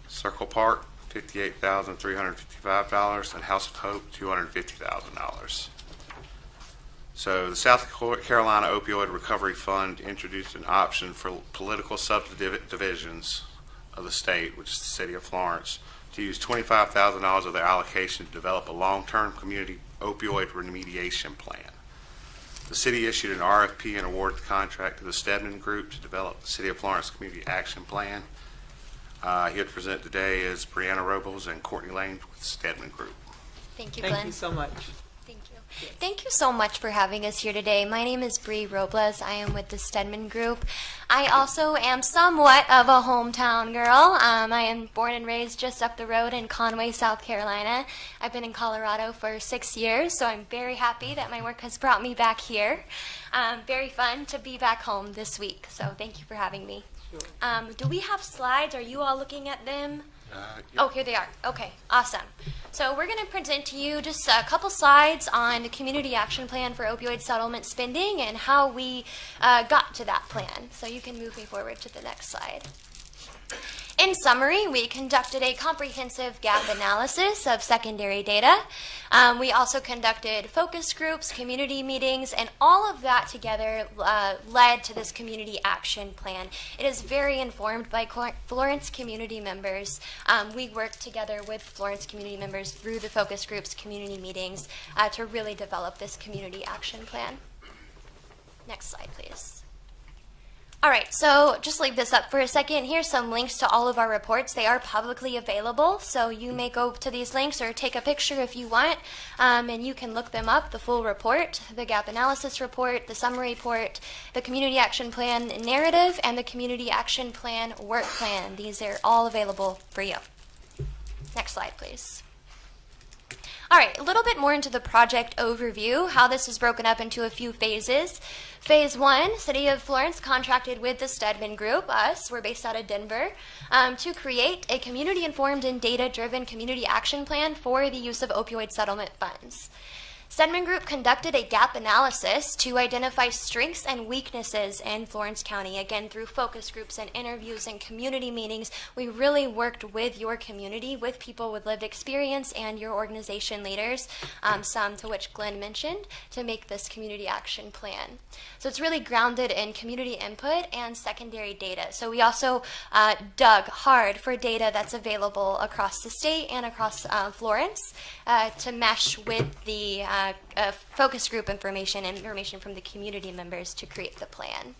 Circle Park, $58,355, and House of Hope, $250,000. So the South Carolina Opioid Recovery Fund introduced an option for political subdivisions of the state, which is the city of Florence, to use $25,000 of their allocation to develop a long-term community opioid remediation plan. The city issued an RFP and awarded the contract to the Stedman Group to develop the City of Florence Community Action Plan. Here to present today is Brianna Robles and Courtney Lane with the Stedman Group. Thank you, Glenn. Thank you so much. Thank you. Thank you so much for having us here today. My name is Bree Robles. I am with the Stedman Group. I also am somewhat of a hometown girl. I am born and raised just up the road in Conway, South Carolina. I've been in Colorado for 6 years, so I'm very happy that my work has brought me back here. Very fun to be back home this week, so thank you for having me. Do we have slides? Are you all looking at them? Oh, here they are. Okay, awesome. So we're going to present to you just a couple slides on the Community Action Plan for Opioid Settlement Spending and how we got to that plan. So you can move me forward to the next slide. In summary, we conducted a comprehensive gap analysis of secondary data. We also conducted focus groups, community meetings, and all of that together led to this community action plan. It is very informed by Florence community members. We worked together with Florence community members through the focus groups, community meetings, to really develop this community action plan. Next slide, please. All right, so just leave this up for a second. Here's some links to all of our reports. They are publicly available, so you may go to these links or take a picture if you want, and you can look them up, the full report, the gap analysis report, the summary report, the community action plan narrative, and the community action plan work plan. These are all available for you. Next slide, please. All right, a little bit more into the project overview, how this is broken up into a few phases. Phase 1, City of Florence contracted with the Stedman Group, us, we're based out of Denver, to create a community-informed and data-driven community action plan for the use of opioid settlement funds. Stedman Group conducted a gap analysis to identify strengths and weaknesses in Florence County. Again, through focus groups and interviews and community meetings, we really worked with your community, with people with lived experience and your organization leaders, some to which Glenn mentioned, to make this community action plan. So it's really grounded in community input and secondary data. So we also dug hard for data that's available across the state and across Florence to mesh with the focus group information from the community members to create the plan.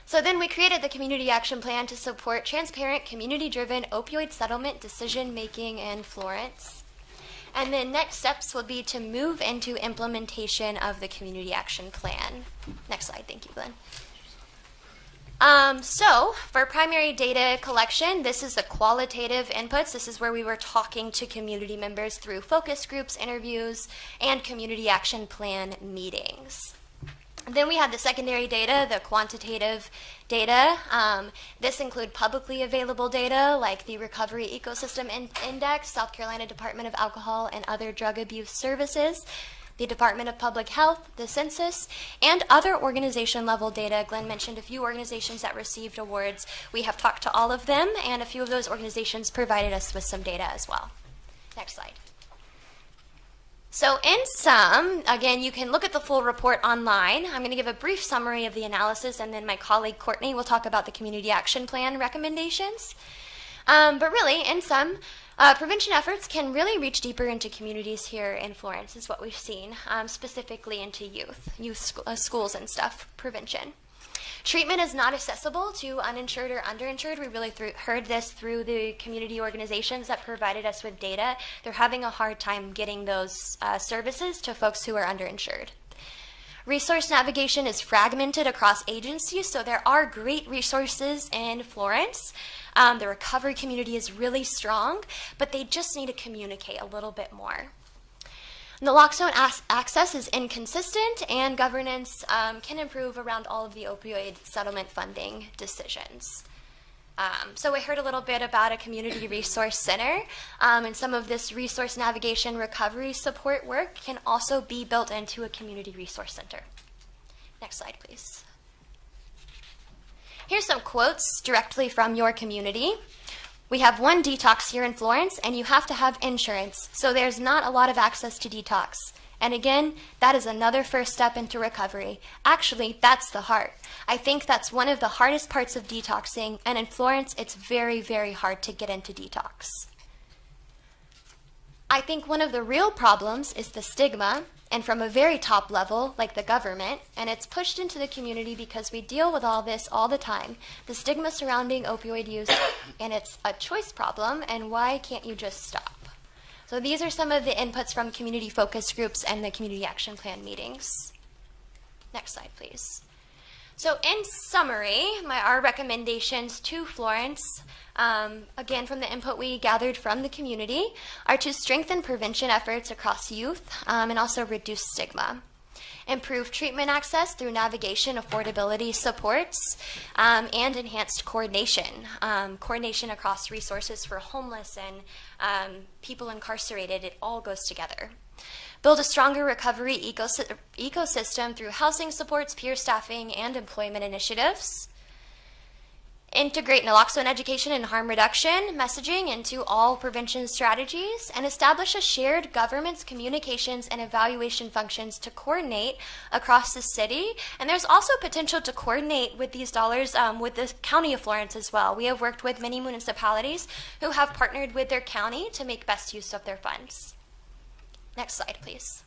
So then we created the community action plan to support transparent, community-driven opioid settlement decision-making in Florence. And then next steps will be to move into implementation of the community action plan. Next slide, thank you, Glenn. So for primary data collection, this is the qualitative inputs. This is where we were talking to community members through focus groups, interviews, and community action plan meetings. Then we had the secondary data, the quantitative data. This include publicly available data like the Recovery Ecosystem Index, South Carolina Department of Alcohol and Other Drug Abuse Services, the Department of Public Health, the census, and other organization-level data. Glenn mentioned a few organizations that received awards. We have talked to all of them, and a few of those organizations provided us with some data as well. Next slide. So in sum, again, you can look at the full report online. I'm going to give a brief summary of the analysis, and then my colleague Courtney will talk about the Community Action Plan recommendations. But really, in sum, prevention efforts can really reach deeper into communities here in Florence, is what we've seen, specifically into youth schools and stuff, prevention. Treatment is not accessible to uninsured or underinsured. We really heard this through the community organizations that provided us with data. They're having a hard time getting those services to folks who are underinsured. Resource navigation is fragmented across agencies, so there are great resources in Florence. The recovery community is really strong, but they just need to communicate a little bit more. Naloxone access is inconsistent, and governance can improve around all of the opioid settlement funding decisions. So we heard a little bit about a community resource center, and some of this resource navigation recovery support work can also be built into a community resource center. Next slide, please. Here's some quotes directly from your community. We have one detox here in Florence, and you have to have insurance, so there's not a lot of access to detox. And again, that is another first step into recovery. Actually, that's the heart. I think that's one of the hardest parts of detoxing, and in Florence, it's very, very hard to get into detox. I think one of the real problems is the stigma, and from a very top level, like the government, and it's pushed into the community because we deal with all this all the time. The stigma surrounding opioid use, and it's a choice problem, and why can't you just stop? So these are some of the inputs from community focus groups and the community action plan meetings. Next slide, please. So in summary, our recommendations to Florence, again from the input we gathered from the community, are to strengthen prevention efforts across youth and also reduce stigma. Improve treatment access through navigation, affordability supports, and enhanced coordination. Coordination across resources for homeless and people incarcerated, it all goes together. Build a stronger recovery ecosystem through housing supports, peer staffing, and employment initiatives. Integrate naloxone education and harm reduction messaging into all prevention strategies, and establish a shared governance, communications, and evaluation functions to coordinate across the city. And there's also potential to coordinate with these dollars with the County of Florence as well. We have worked with many municipalities who have partnered with their county to make best use of their funds. Next slide, please.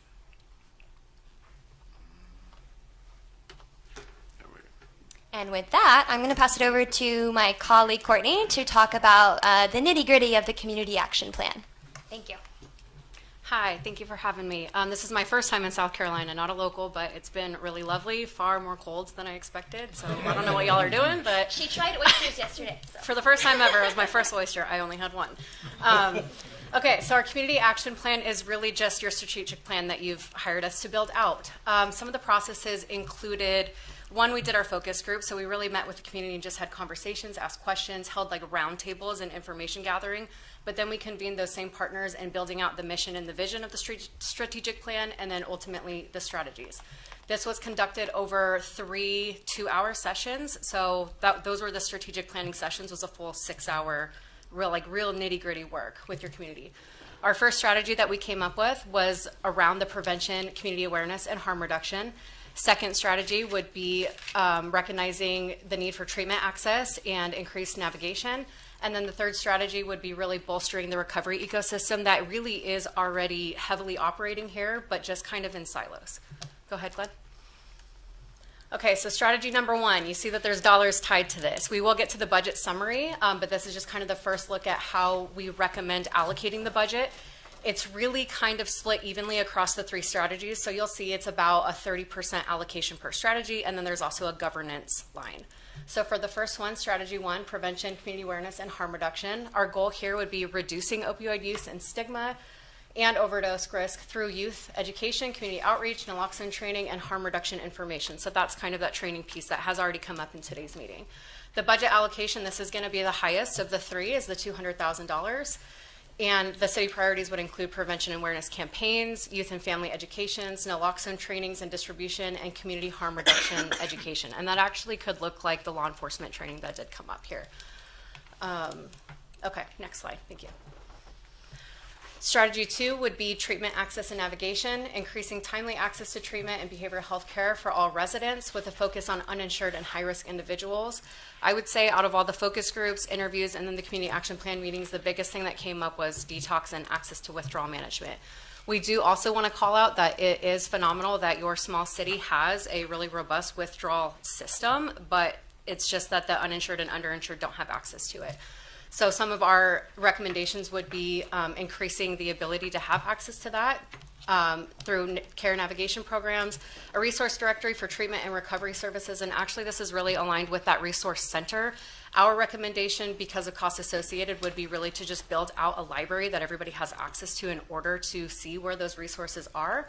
And with that, I'm going to pass it over to my colleague Courtney to talk about the nitty-gritty of the community action plan. Thank you. Hi, thank you for having me. This is my first time in South Carolina, not a local, but it's been really lovely, far more cold than I expected, so I don't know what y'all are doing, but... She tried oysters yesterday. So. For the first time ever, it was my first oyster. I only had one. Okay, so our community action plan is really just your strategic plan that you've hired us to build out. Some of the processes included, one, we did our focus group, so we really met with the community and just had conversations, asked questions, held like roundtables and information gathering, but then we convened those same partners in building out the mission and the vision of the strategic plan, and then ultimately the strategies. This was conducted over 3 2-hour sessions, so those were the strategic planning sessions, was a full 6-hour real nitty-gritty work with your community. Our first strategy that we came up with was around the prevention, community awareness, and harm reduction. Second strategy would be recognizing the need for treatment access and increased navigation. And then the third strategy would be really bolstering the recovery ecosystem that really is already heavily operating here, but just kind of in silos. Go ahead, Glenn. Okay, so strategy number 1, you see that there's dollars tied to this. We will get to the budget summary, but this is just kind of the first look at how we recommend allocating the budget. It's really kind of split evenly across the 3 strategies, so you'll see it's about a 30% allocation per strategy, and then there's also a governance line. So for the first one, strategy 1, prevention, community awareness, and harm reduction, our goal here would be reducing opioid use and stigma and overdose risk through youth education, community outreach, naloxone training, and harm reduction information. So that's kind of that training piece that has already come up in today's meeting. The budget allocation, this is going to be the highest of the 3, is the $200,000. And the city priorities would include prevention and awareness campaigns, youth and family educations, naloxone trainings and distribution, and community harm reduction education. And that actually could look like the law enforcement training that did come up here. Okay, next slide, thank you. Strategy 2 would be treatment access and navigation, increasing timely access to treatment and behavioral health care for all residents with a focus on uninsured and high-risk individuals. I would say out of all the focus groups, interviews, and then the community action plan meetings, the biggest thing that came up was detox and access to withdrawal management. We do also want to call out that it is phenomenal that your small city has a really robust withdrawal system, but it's just that the uninsured and underinsured don't have access to it. So some of our recommendations would be increasing the ability to have access to that through care navigation programs, a resource directory for treatment and recovery services, and actually this is really aligned with that resource center. Our recommendation, because of costs associated, would be really to just build out a library that everybody has access to in order to see where those resources are.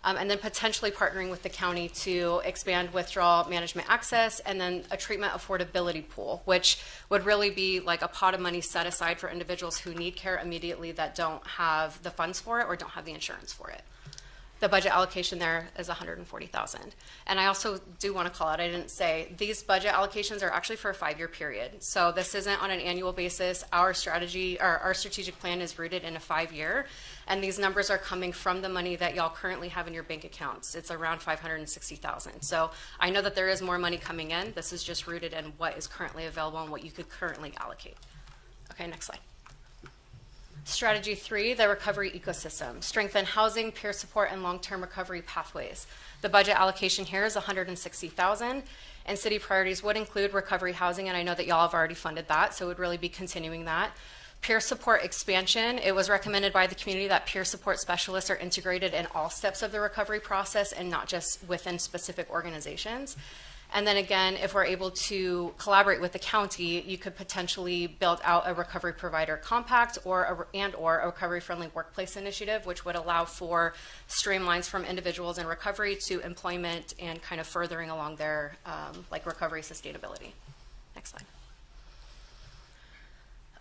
And then potentially partnering with the county to expand withdrawal management access, and then a treatment affordability pool, which would really be like a pot of money set aside for individuals who need care immediately that don't have the funds for it or don't have the insurance for it. The budget allocation there is $140,000. And I also do want to call out, I didn't say, these budget allocations are actually for a 5-year period. So this isn't on an annual basis. Our strategy, or our strategic plan is rooted in a 5-year. And these numbers are coming from the money that y'all currently have in your bank accounts. It's around $560,000. So I know that there is more money coming in. This is just rooted in what is currently available and what you could currently allocate. Okay, next slide. Strategy 3, the recovery ecosystem. Strengthen housing, peer support, and long-term recovery pathways. The budget allocation here is $160,000, and city priorities would include recovery housing, and I know that y'all have already funded that, so it would really be continuing that. Peer support expansion. It was recommended by the community that peer support specialists are integrated in all steps of the recovery process and not just within specific organizations. And then again, if we're able to collaborate with the county, you could potentially build out a recovery provider compact or a recovery-friendly workplace initiative, which would allow for streamlines from individuals in recovery to employment and kind of furthering along their like recovery sustainability. Next slide.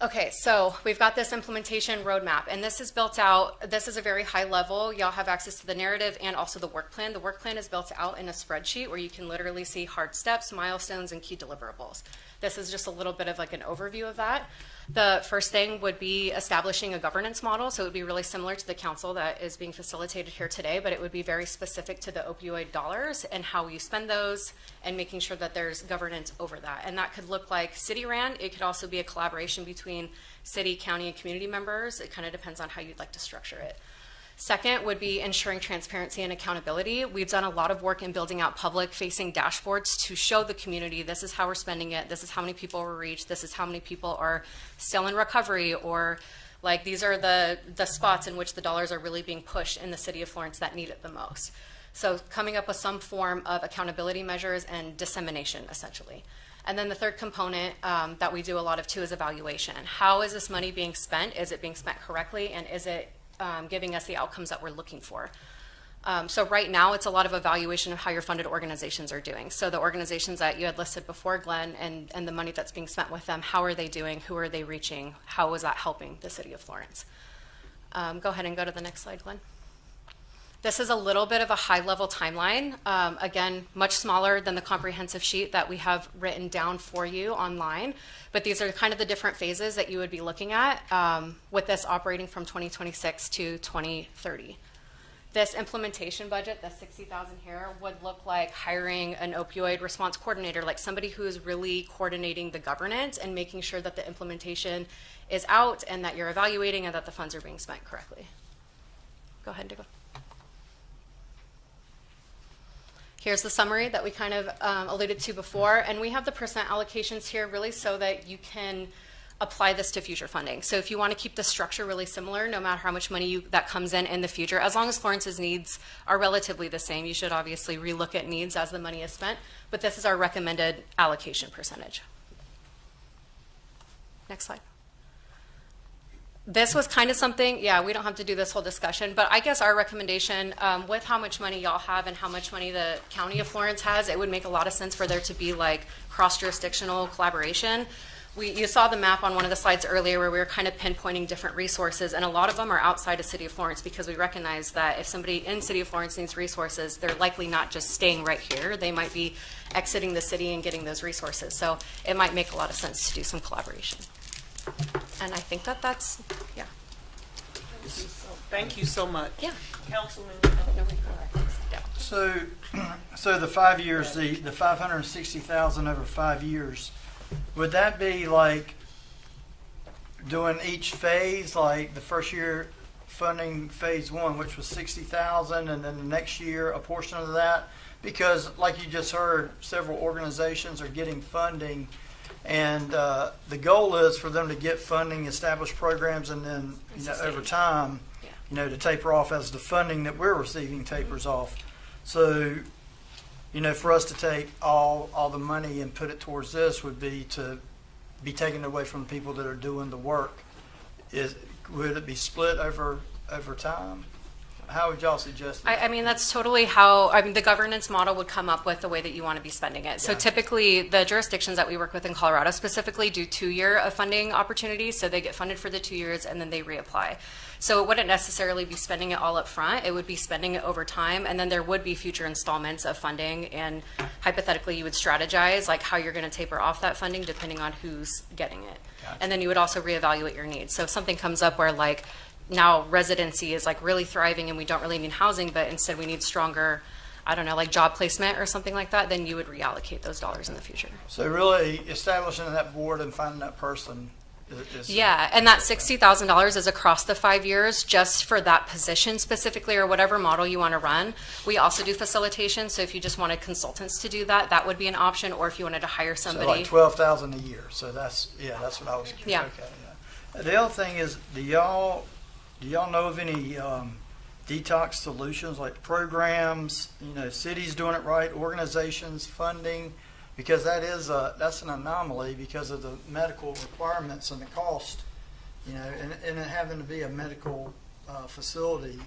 Okay, so we've got this implementation roadmap, and this is built out, this is a very high level. Y'all have access to the narrative and also the work plan. The work plan is built out in a spreadsheet where you can literally see hard steps, milestones, and key deliverables. This is just a little bit of like an overview of that. The first thing would be establishing a governance model, so it would be really similar to the council that is being facilitated here today, but it would be very specific to the opioid dollars and how you spend those and making sure that there's governance over that. And that could look like city ran. It could also be a collaboration between city, county, and community members. It kind of depends on how you'd like to structure it. Second would be ensuring transparency and accountability. We've done a lot of work in building out public-facing dashboards to show the community this is how we're spending it, this is how many people were reached, this is how many people are still in recovery, or like these are the spots in which the dollars are really being pushed in the city of Florence that need it the most. So coming up with some form of accountability measures and dissemination, essentially. And then the third component that we do a lot of too is evaluation. How is this money being spent? Is it being spent correctly? And is it giving us the outcomes that we're looking for? So right now, it's a lot of evaluation of how your funded organizations are doing. So the organizations that you had listed before, Glenn, and the money that's being spent with them, how are they doing? Who are they reaching? How is that helping the city of Florence? Go ahead and go to the next slide, Glenn. This is a little bit of a high-level timeline. Again, much smaller than the comprehensive sheet that we have written down for you online. But these are kind of the different phases that you would be looking at with this operating from 2026 to 2030. This implementation budget, the $60,000 here, would look like hiring an opioid response coordinator, like somebody who is really coordinating the governance and making sure that the implementation is out and that you're evaluating and that the funds are being spent correctly. Go ahead, Diggle. Here's the summary that we kind of alluded to before, and we have the percent allocations here really so that you can apply this to future funding. So if you want to keep the structure really similar, no matter how much money that comes in the future, as long as Florence's needs are relatively the same, you should obviously relook at needs as the money is spent, but this is our recommended allocation percentage. Next slide. This was kind of something, yeah, we don't have to do this whole discussion, but I guess our recommendation with how much money y'all have and how much money the County of Florence has, it would make a lot of sense for there to be like cross-jurisdictional collaboration. You saw the map on one of the slides earlier where we were kind of pinpointing different resources, and a lot of them are outside of City of Florence because we recognize that if somebody in City of Florence needs resources, they're likely not just staying right here. They might be exiting the city and getting those resources. So it might make a lot of sense to do some collaboration. And I think that's, yeah. Thank you so much. Yeah. Councilman. So the 5 years, the 560,000 over 5 years, would that be like doing each phase, like the first year funding phase 1, which was 60,000, and then the next year a portion of that? Because like you just heard, several organizations are getting funding, and the goal is for them to get funding, establish programs, and then over time, to taper off as the funding that we're receiving tapers off. So, for us to take all the money and put it towards this would be to be taken away from the people that are doing the work. Would it be split over time? How would y'all suggest it? I mean, that's totally how, the governance model would come up with the way that you want to be spending it. So typically, the jurisdictions that we work with in Colorado specifically do 2-year funding opportunities. So they get funded for the 2 years and then they reapply. So it wouldn't necessarily be spending it all up front. It would be spending it over time. And then there would be future installments of funding. And hypothetically, you would strategize like how you're going to taper off that funding depending on who's getting it. Gotcha. And then you would also reevaluate your needs. So if something comes up where like, now residency is like really thriving and we don't really need housing, but instead we need stronger, I don't know, like job placement or something like that, then you would reallocate those dollars in the future. So really establishing that board and finding that person is... Yeah, and that $60,000 is across the 5 years just for that position specifically or whatever model you want to run. We also do facilitation, so if you just wanted consultants to do that, that would be an option, or if you wanted to hire somebody. So like $12,000 a year. So that's what I was... Yeah. Okay, yeah. The other thing is, do y'all know of any detox solutions, like programs, cities doing it right, organizations, funding? Because that's an anomaly because of the medical requirements and the cost, and it having to be a medical facility.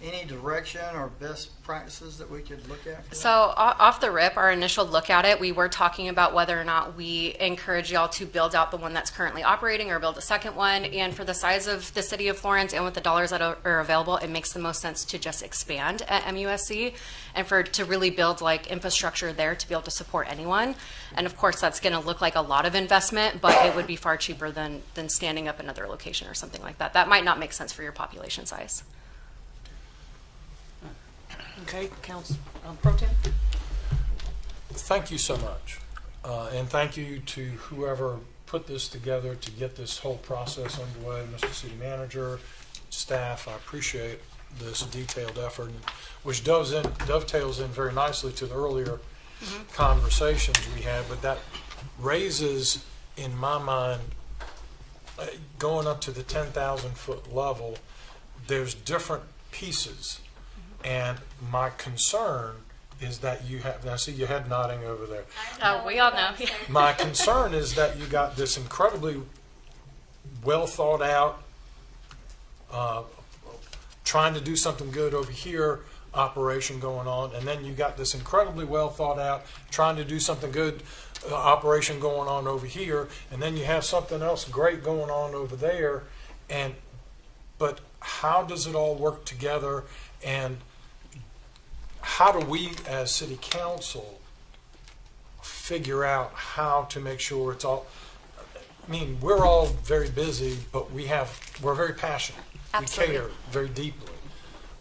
Any direction or best practices that we could look at? So off the rip, our initial look at it, we were talking about whether or not we encourage y'all to build out the one that's currently operating or build a second one. And for the size of the city of Florence and with the dollars that are available, it makes the most sense to just expand at MUSC and to really build like infrastructure there to be able to support anyone. And of course, that's going to look like a lot of investment, but it would be far cheaper than standing up another location or something like that. That might not make sense for your population size. Okay, Council Pro Tem. Thank you so much. And thank you to whoever put this together to get this whole process underway, Mr. City Manager, staff. I appreciate this detailed effort, which dovetails in very nicely to the earlier conversations we had, but that raises, in my mind, going up to the 10,000 foot level, there's different pieces. And my concern is that you have, I see your head nodding over there. Oh, we all know. My concern is that you got this incredibly well thought out, trying to do something good over here operation going on, and then you got this incredibly well thought out, trying to do something good operation going on over here, and then you have something else great going on over there, but how does it all work together, and how do we as city council figure out how to make sure it's all, I mean, we're all very busy, but we're very passionate. Absolutely. We care very deeply.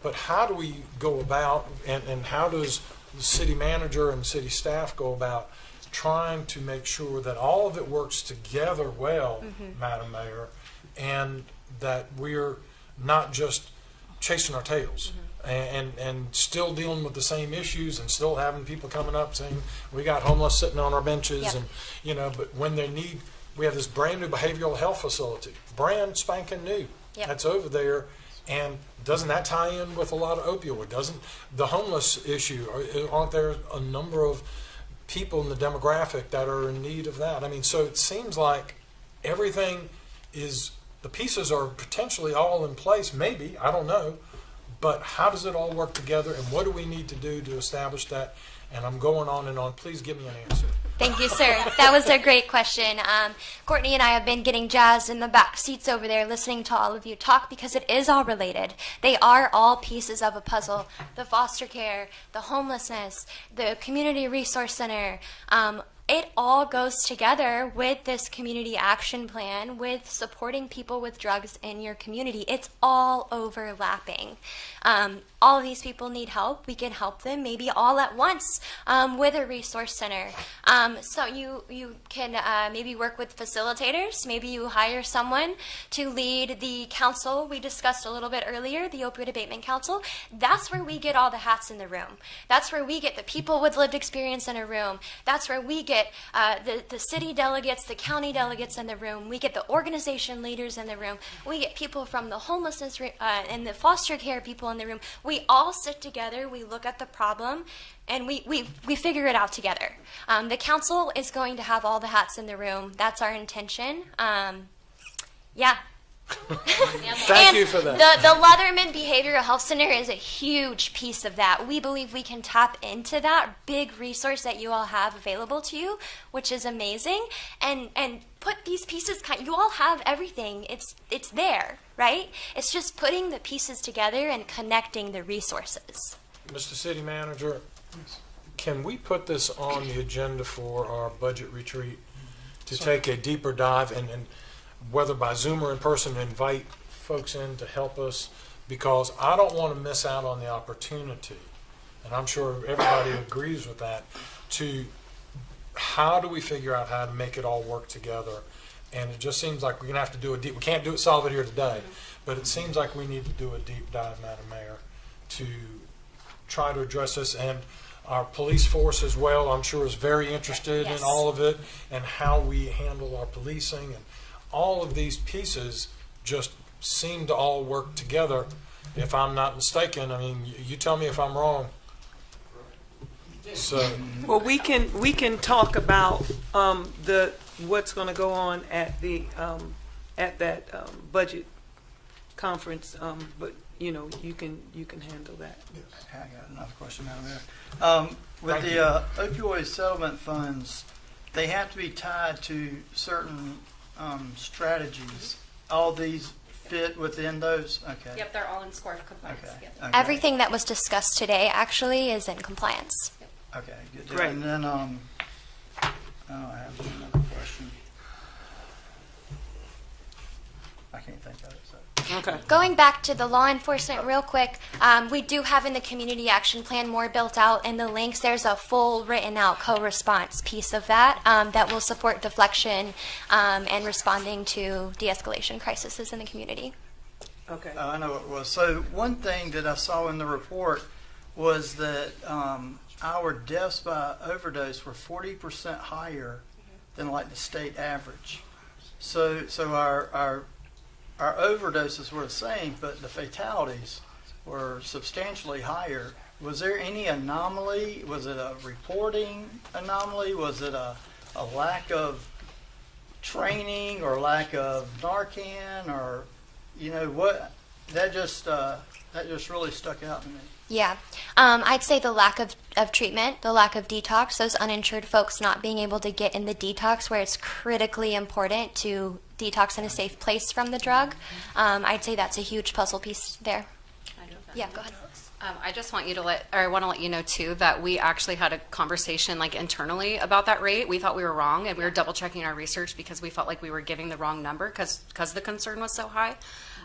But how do we go about, and how does the city manager and city staff go about trying to make sure that all of it works together well, Madam Mayor, and that we're not just chasing our tails and still dealing with the same issues and still having people coming up saying, we got homeless sitting on our benches, Yep. and, but when they need, we have this brand new behavioral health facility, brand spanking new. Yep. That's over there. And doesn't that tie in with a lot of opioid? Doesn't the homeless issue, aren't there a number of people in the demographic that are in need of that? I mean, so it seems like everything is, the pieces are potentially all in place, maybe, I don't know, but how does it all work together, and what do we need to do to establish that? And I'm going on and on. Please give me an answer. Thank you, sir. That was a great question. Courtney and I have been getting jazzed in the back seats over there listening to all of you talk because it is all related. They are all pieces of a puzzle. The foster care, the homelessness, the community resource center, it all goes together with this community action plan, with supporting people with drugs in your community. It's all overlapping. All of these people need help. We can help them maybe all at once with a resource center. So you can maybe work with facilitators. Maybe you hire someone to lead the council we discussed a little bit earlier, the Opioid Abatement Council. That's where we get all the hats in the room. That's where we get the people with lived experience in a room. That's where we get the city delegates, the county delegates in the room. We get the organization leaders in the room. We get people from the homelessness and the foster care people in the room. We all sit together, we look at the problem, and we figure it out together. The council is going to have all the hats in the room. That's our intention. Yeah. Thank you for that. The Leatherman Behavioral Health Center is a huge piece of that. We believe we can tap into that big resource that you all have available to you, which is amazing, and put these pieces, you all have everything. It's there, right? It's just putting the pieces together and connecting the resources. Mr. City Manager, can we put this on the agenda for our budget retreat to take a deeper dive and whether by Zoom or in person, invite folks in to help us, because I don't want to miss out on the opportunity, and I'm sure everybody agrees with that, to how do we figure out how to make it all work together. And it just seems like we're going to have to do we can't solve it here today, but it seems like we need to do a deep dive, Madam Mayor, to try to address this. And our police force as well, I'm sure, is very interested in all of it and how we handle our policing, and all of these pieces just seem to all work together, if I'm not mistaken. I mean, you tell me if I'm wrong. So, well, we can talk about what's going to go on at the at that budget conference, but you can handle that. I got another question out there. With the opioid settlement funds, they have to be tied to certain strategies. All these fit within those? Okay. Yep, they're all in score of compliance. Okay. Yep. Okay. Everything that was discussed today actually is in compliance. Okay, good deal. Right. And then, I have another question. I can't think of it, so. Okay. Going back to the law enforcement real quick, we do have in the community action plan more built out in the links. There's a full written out co-response piece of that that will support deflection and responding to de-escalation crises in the community. Okay. I know it was. So one thing that I saw in the report was that our deaths by overdose were 40% higher than like the state average. So our overdoses were the same, but the fatalities were substantially higher was there any anomaly? Was it a reporting anomaly? Was it a lack of training or lack of Narcan, or what? That just really stuck out to me. Yeah. I'd say the lack of treatment, the lack of detox, those uninsured folks not being able to get in the detox where it's critically important to detox in a safe place from the drug. I'd say that's a huge puzzle piece there. Yeah, go ahead. I just want I want to let you know too that we actually had a conversation internally about that rate. We thought we were wrong, and we were double checking our research because we felt like we were giving the wrong number because the concern was so high.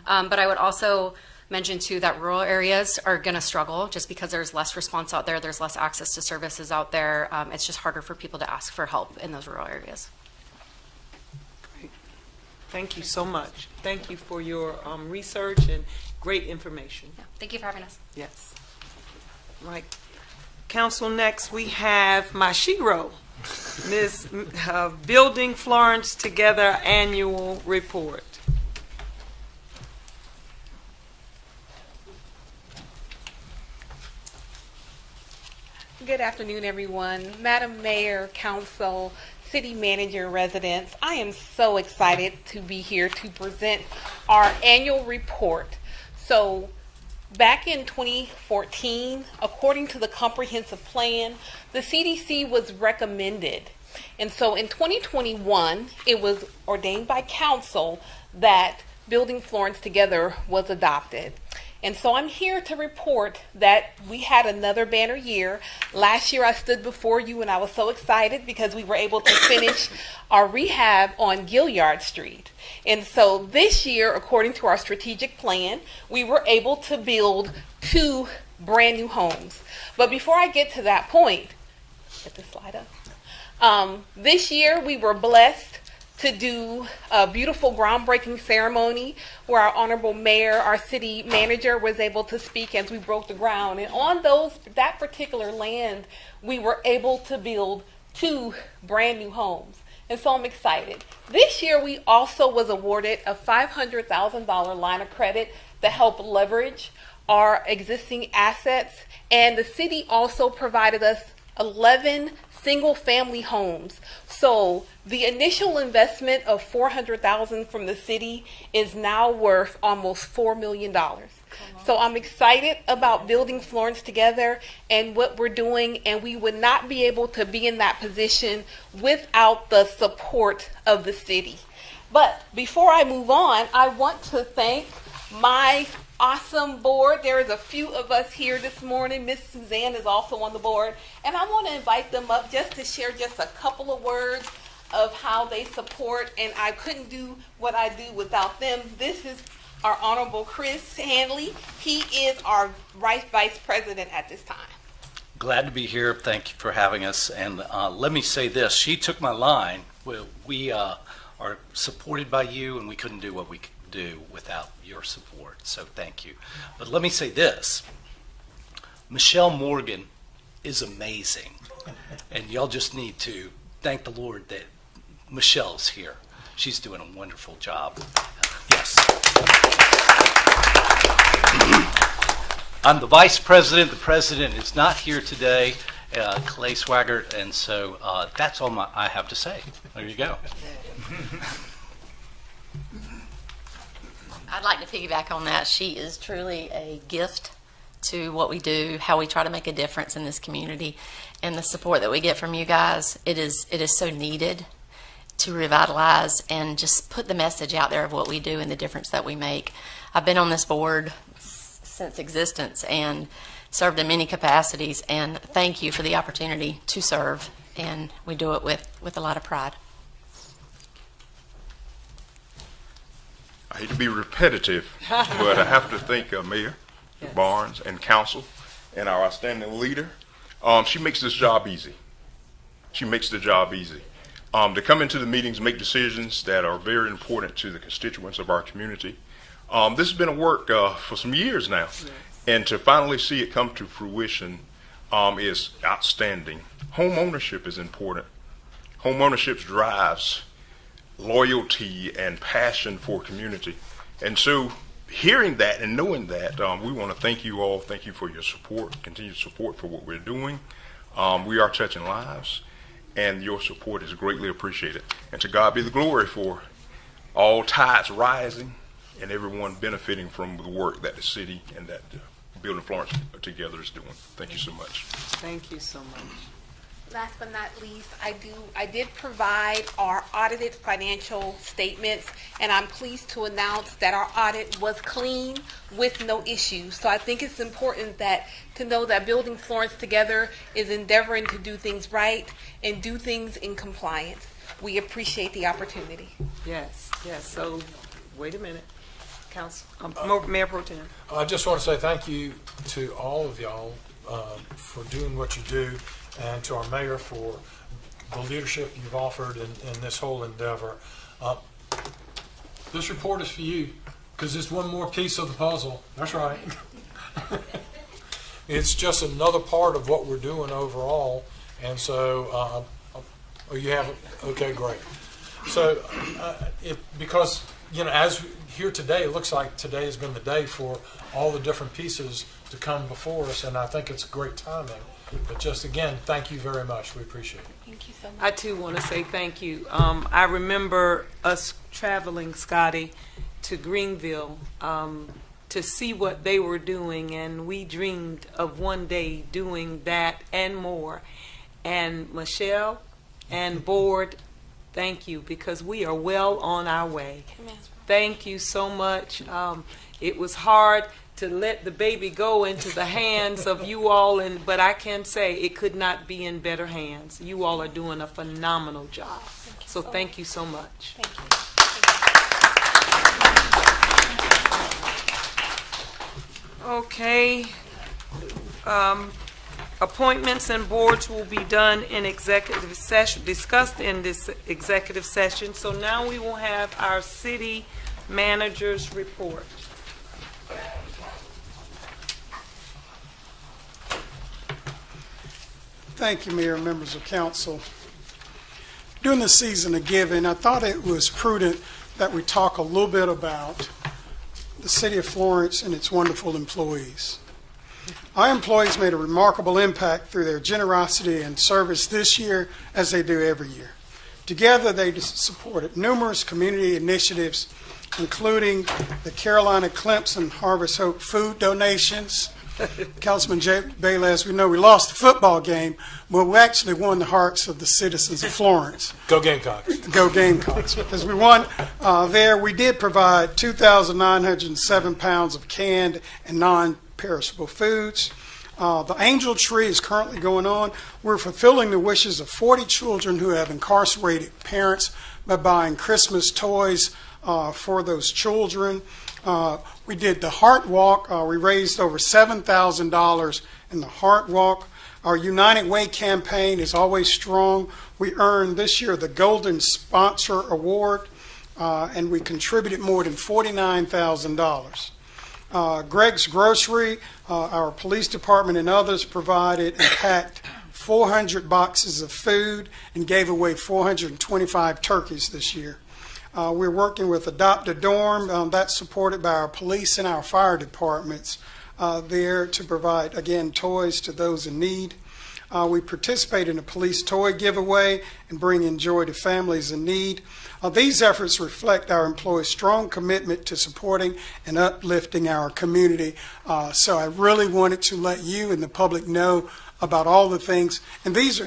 But I would also mention too that rural areas are going to struggle just because there's less response out there, there's less access to services out there. It's just harder for people to ask for help in those rural areas. Great. Thank you so much. Thank you for your research and great information. Yeah. Thank you for having us. Yes. Right. Council, next we have Mashiro, Ms. Building Florence Together Annual Report. Good afternoon, everyone. Madam Mayor, Council, City Manager, residents, I am so excited to be here to present our annual report. So, back in 2014, according to the comprehensive plan, the CDC was recommended. And so in 2021, it was ordained by council that Building Florence Together was adopted. And so I'm here to report that we had another banner year. Last year I stood before you and I was so excited because we were able to finish our rehab on Gilliard Street. And so this year, according to our strategic plan, we were able to build 2 brand new homes. But before I get to that point, get this slide up. This year we were blessed to do a beautiful groundbreaking ceremony where our honorable mayor, our city manager, was able to speak as we broke the ground. And on that particular land, we were able to build 2 brand new homes. And so I'm excited. This year, we also was awarded a $500,000 line of credit to help leverage our existing assets. And the city also provided us 11 single-family homes. So the initial investment of $400,000 from the city is now worth almost $4 million. So I'm excited about Building Florence Together and what we're doing, and we would not be able to be in that position without the support of the city. But before I move on, I want to thank my awesome board. There is a few of us here this morning. Miss Suzanne is also on the board, and I want to invite them up just to share just a couple of words of how they support, and I couldn't do what I do without them. This is our Honorable Chris Hanley. He is our Vice President at this time. Glad to be here. Thank you for having us. And let me say this. She took my line. We are supported by you, and we couldn't do what we could do without your support. So thank you. But let me say this. Michelle Morgan is amazing. And y'all just need to thank the Lord that Michelle's here. She's doing a wonderful job. Yes. I'm the vice president. The president is not here today, Clay Swaggart, and so that's all I have to say. There you go. I'd like to piggyback on that. She is truly a gift to what we do, how we try to make a difference in this community, and the support that we get from you guys. It is so needed to revitalize and just put the message out there of what we do and the difference that we make. I've been on this board since existence and served in many capacities, and thank you for the opportunity to serve, and we do it with a lot of pride. I hate to be repetitive, but I have to thank Mayor Barnes and Council and our outstanding leader. She makes this job easy. She makes the job easy. To come into the meetings, make decisions that are very important to the constituents of our community. This has been a work for some years now, and to finally see it come to fruition is outstanding. Home ownership is important. Home ownership drives loyalty and passion for community. And so hearing that and knowing that, we want to thank you all. Thank you for your support, continued support for what we're doing. We are touching lives, and your support is greatly appreciated. And to God be the glory for all tides rising and everyone benefiting from the work that the city and that Building Florence together is doing. Thank you so much. Thank you so much. Last but not least, I did provide our audited financial statements, and I'm pleased to announce that our audit was clean with no issues. So I think it's important to know that Building Florence together is endeavoring to do things right and do things in compliance. We appreciate the opportunity. Yes, yes. So, wait a minute. Council, Mayor Pro Tem. I just want to say thank you to all of y'all for doing what you do, and to our mayor for the leadership you've offered in this whole endeavor. This report is for you because it's one more piece of the puzzle. That's right. It's just another part of what we're doing overall, and so you have it. Okay, great. So because as here today, it looks like today has been the day for all the different pieces to come before us, and I think it's great timing. But just again, thank you very much. We appreciate it. Thank you so much. I too want to say thank you. I remember us traveling, Scotty, to Greenville to see what they were doing, and we dreamed of one day doing that and more. And Michelle and board, thank you, because we are well on our way. Thank you so much. It was hard to let the baby go into the hands of you all, but I can say it could not be in better hands. You all are doing a phenomenal job. So thank you so much. Thank you. Okay. Appointments and boards will be done in executive session, discussed in this executive session. So now we will have our city manager's report. Thank you, Mayor and members of council. During the season of giving, I thought it was prudent that we talk a little bit about the city of Florence and its wonderful employees. Our employees made a remarkable impact through their generosity and service this year, as they do every year. Together, they supported numerous community initiatives, including the Carolina Clemson Harvest Hope food donations. Councilman Bailey, as we know, we lost the football game, but we actually won the hearts of the citizens of Florence. Go Gamecocks. Go Gamecocks. Because we won there, we did provide 2,907 pounds of canned and non-perishable foods. The Angel Tree is currently going on. We're fulfilling the wishes of 40 children who have incarcerated parents by buying Christmas toys for those children. We did the Heart Walk. We raised over $7,000 in the Heart Walk. Our United Way campaign is always strong. We earned this year the Golden Sponsor Award, and we contributed more than $49,000. Greg's Grocery, our police department and others provided and packed 400 boxes of food and gave away 425 turkeys this year. We're working with Adopt a Dorm. That's supported by our police and our fire departments there to provide, again, toys to those in need. We participate in a police toy giveaway and bring in joy to families in need. These efforts reflect our employees' strong commitment to supporting and uplifting our community. So I really wanted to let you and the public know about all the things. And these are,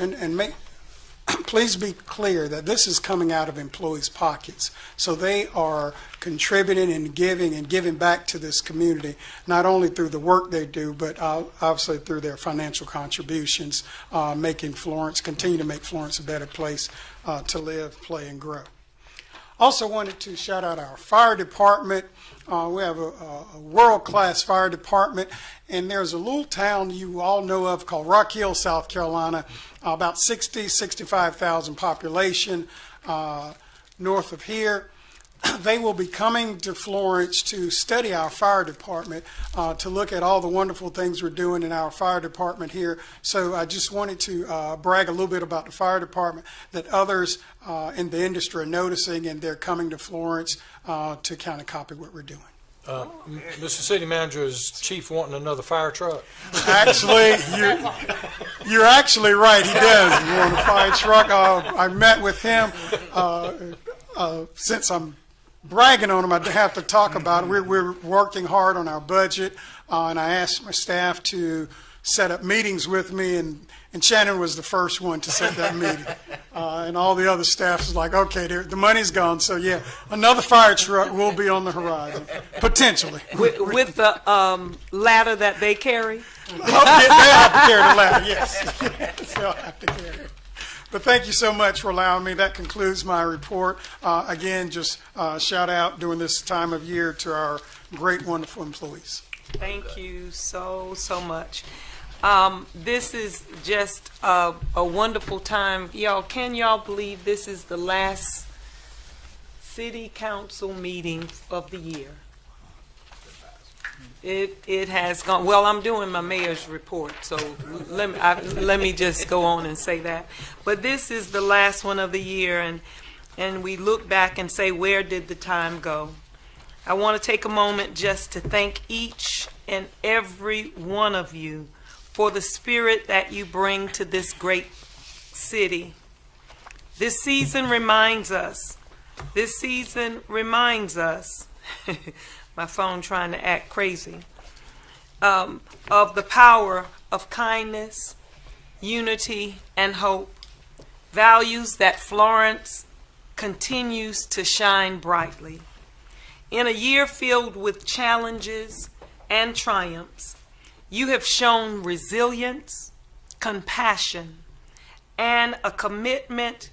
please be clear that this is coming out of employees' pockets. So they are contributing and giving back to this community, not only through the work they do, but obviously through their financial contributions, continue to make Florence a better place to live, play, and grow. Also wanted to shout out our fire department. We have a world-class fire department, and there's a little town you all know of called Rock Hill, South Carolina, about 65,000 population north of here. They will be coming to Florence to study our fire department, to look at all the wonderful things we're doing in our fire department here. So I just wanted to brag a little bit about the fire department that others in the industry are noticing, and they're coming to Florence to kind of copy what we're doing. Mr. City Manager, is Chief wanting another fire truck? Actually, you're actually right. He does. He wants a fire truck. I met with him. Since I'm bragging on him, I have to talk about it. We're working hard on our budget, and I asked my staff to set up meetings with me, and Shannon was the first one to set that meeting. And all the other staff was like, okay, the money's gone. So, yeah, another fire truck will be on the horizon, potentially. With the ladder that they carry? Oh, yeah, they have to carry the ladder, yes. They'll have to carry it. But thank you so much for allowing me. That concludes my report. Again, just shout out during this time of year to our great, wonderful employees. Thank you so much. This is just a wonderful time. Y'all, can y'all believe this is the last city council meeting of the year? It has gone. Well, I'm doing my mayor's report, so let me just go on and say that. But this is the last one of the year, and we look back and say, where did the time go? I want to take a moment just to thank each and every one of you for the spirit that you bring to this great city. This season reminds us, my phone trying to act crazy, of the power of kindness, unity, and hope, values that Florence continues to shine brightly. In a year filled with challenges and triumphs, you have shown resilience, compassion, and a commitment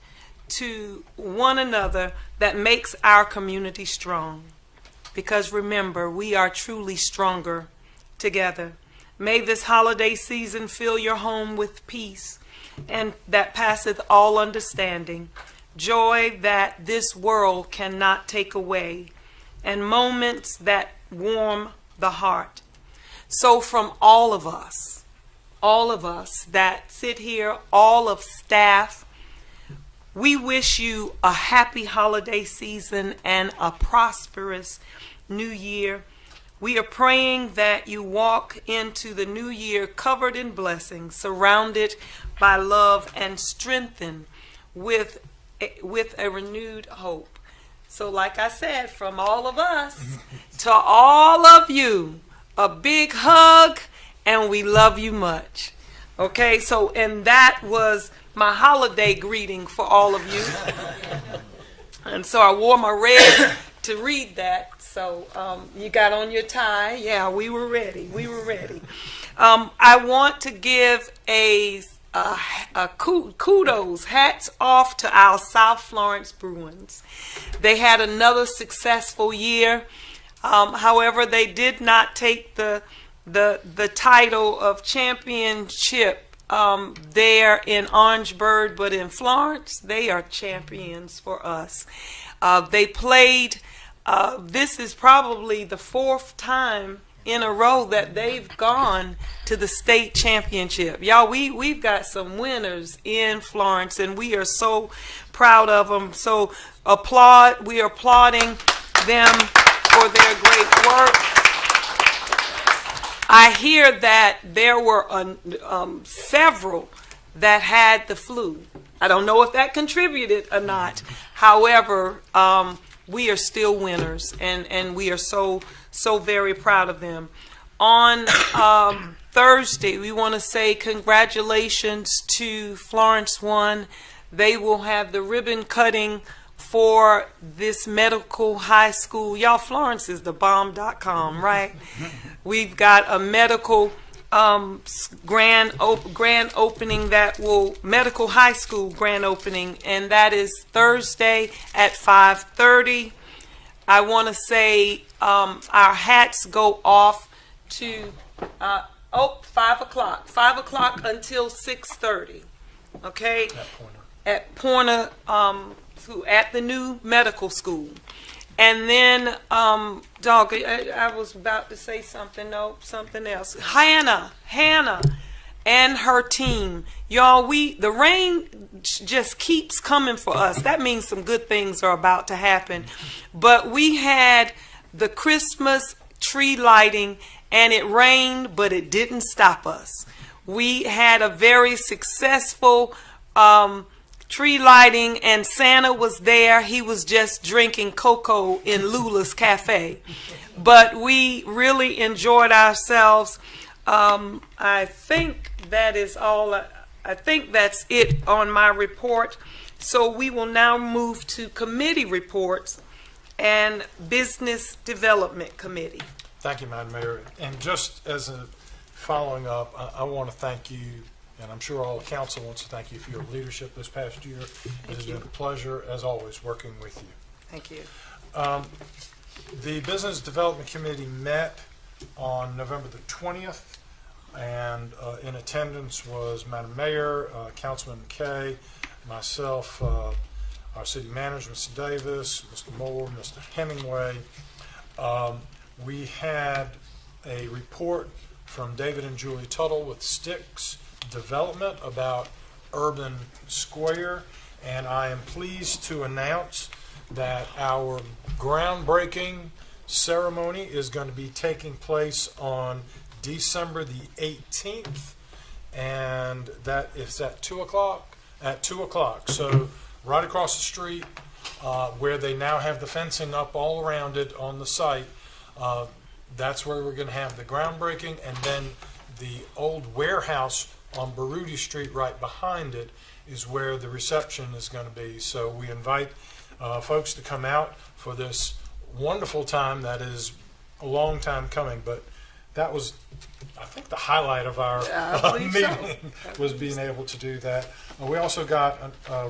to one another that makes our community strong. Because remember, we are truly stronger together. May this holiday season fill your home with peace and that passeth all understanding, joy that this world cannot take away, and moments that warm the heart. So from all of us that sit here, all of staff, we wish you a happy holiday season and a prosperous new year. We are praying that you walk into the new year covered in blessings, surrounded by love, and strengthened with a renewed hope. So like I said, from all of us to all of you, a big hug, and we love you much. Okay, so, and that was my holiday greeting for all of you. And so I wore my red to read that. So you got on your tie. Yeah, we were ready. I want to give a kudos, hats off to our South Florence Bruins. They had another successful year. However, they did not take the title of championship there in Orangeburg, but in Florence, they are champions for us. They played, this is probably the fourth time in a row that they've gone to the state championship. Y'all, we've got some winners in Florence, and we are so proud of them. So we are applauding them for their great work. I hear that there were several that had the flu. I don't know if that contributed or not. However, we are still winners, and we are so very proud of them. On Thursday, we want to say congratulations to Florence 1. They will have the ribbon cutting for this medical high school. Y'all, Florence is the bomb.com, right? We've got a medical grand opening medical high school grand opening, and that is Thursday at 5:30. I want to say our hats go off to 5 o'clock. 5 o'clock until 6:30. Okay? At Pointer, at the new medical school. And then, I was about to say something. No, something else. Hannah, and her team. Y'all, the rain just keeps coming for us. That means some good things are about to happen. But we had the Christmas tree lighting, and it rained, but it didn't stop us. We had a very successful tree lighting, and Santa was there. He was just drinking cocoa in Lula's Cafe. But we really enjoyed ourselves. I think that is all. I think that's it on my report. So we will now move to committee reports and Business Development Committee. Thank you, Madam Mayor. And just as a following up, I want to thank you, and I'm sure all the council wants to thank you for your leadership this past year. It has been a pleasure, as always, working with you. Thank you. The Business Development Committee met on November the 20th, and in attendance was Madam Mayor, Councilman McKay, myself, our city manager, Mr. Davis, Mr. Moore, Mr. Hemingway. We had a report from David and Julie Tuttle with Sticks Development about Urban Square, and I am pleased to announce that our groundbreaking ceremony is going to be taking place on December the 18th, and that is at 2 o'clock. At 2 o'clock, so right across the street, where they now have the fencing up all around it on the site. That's where we're going to have the groundbreaking, and then the old warehouse on Baruti Street right behind it is where the reception is going to be. So we invite folks to come out for this wonderful time that is a long time coming, but that was, I think, the highlight of our meeting was being able to do that. We also got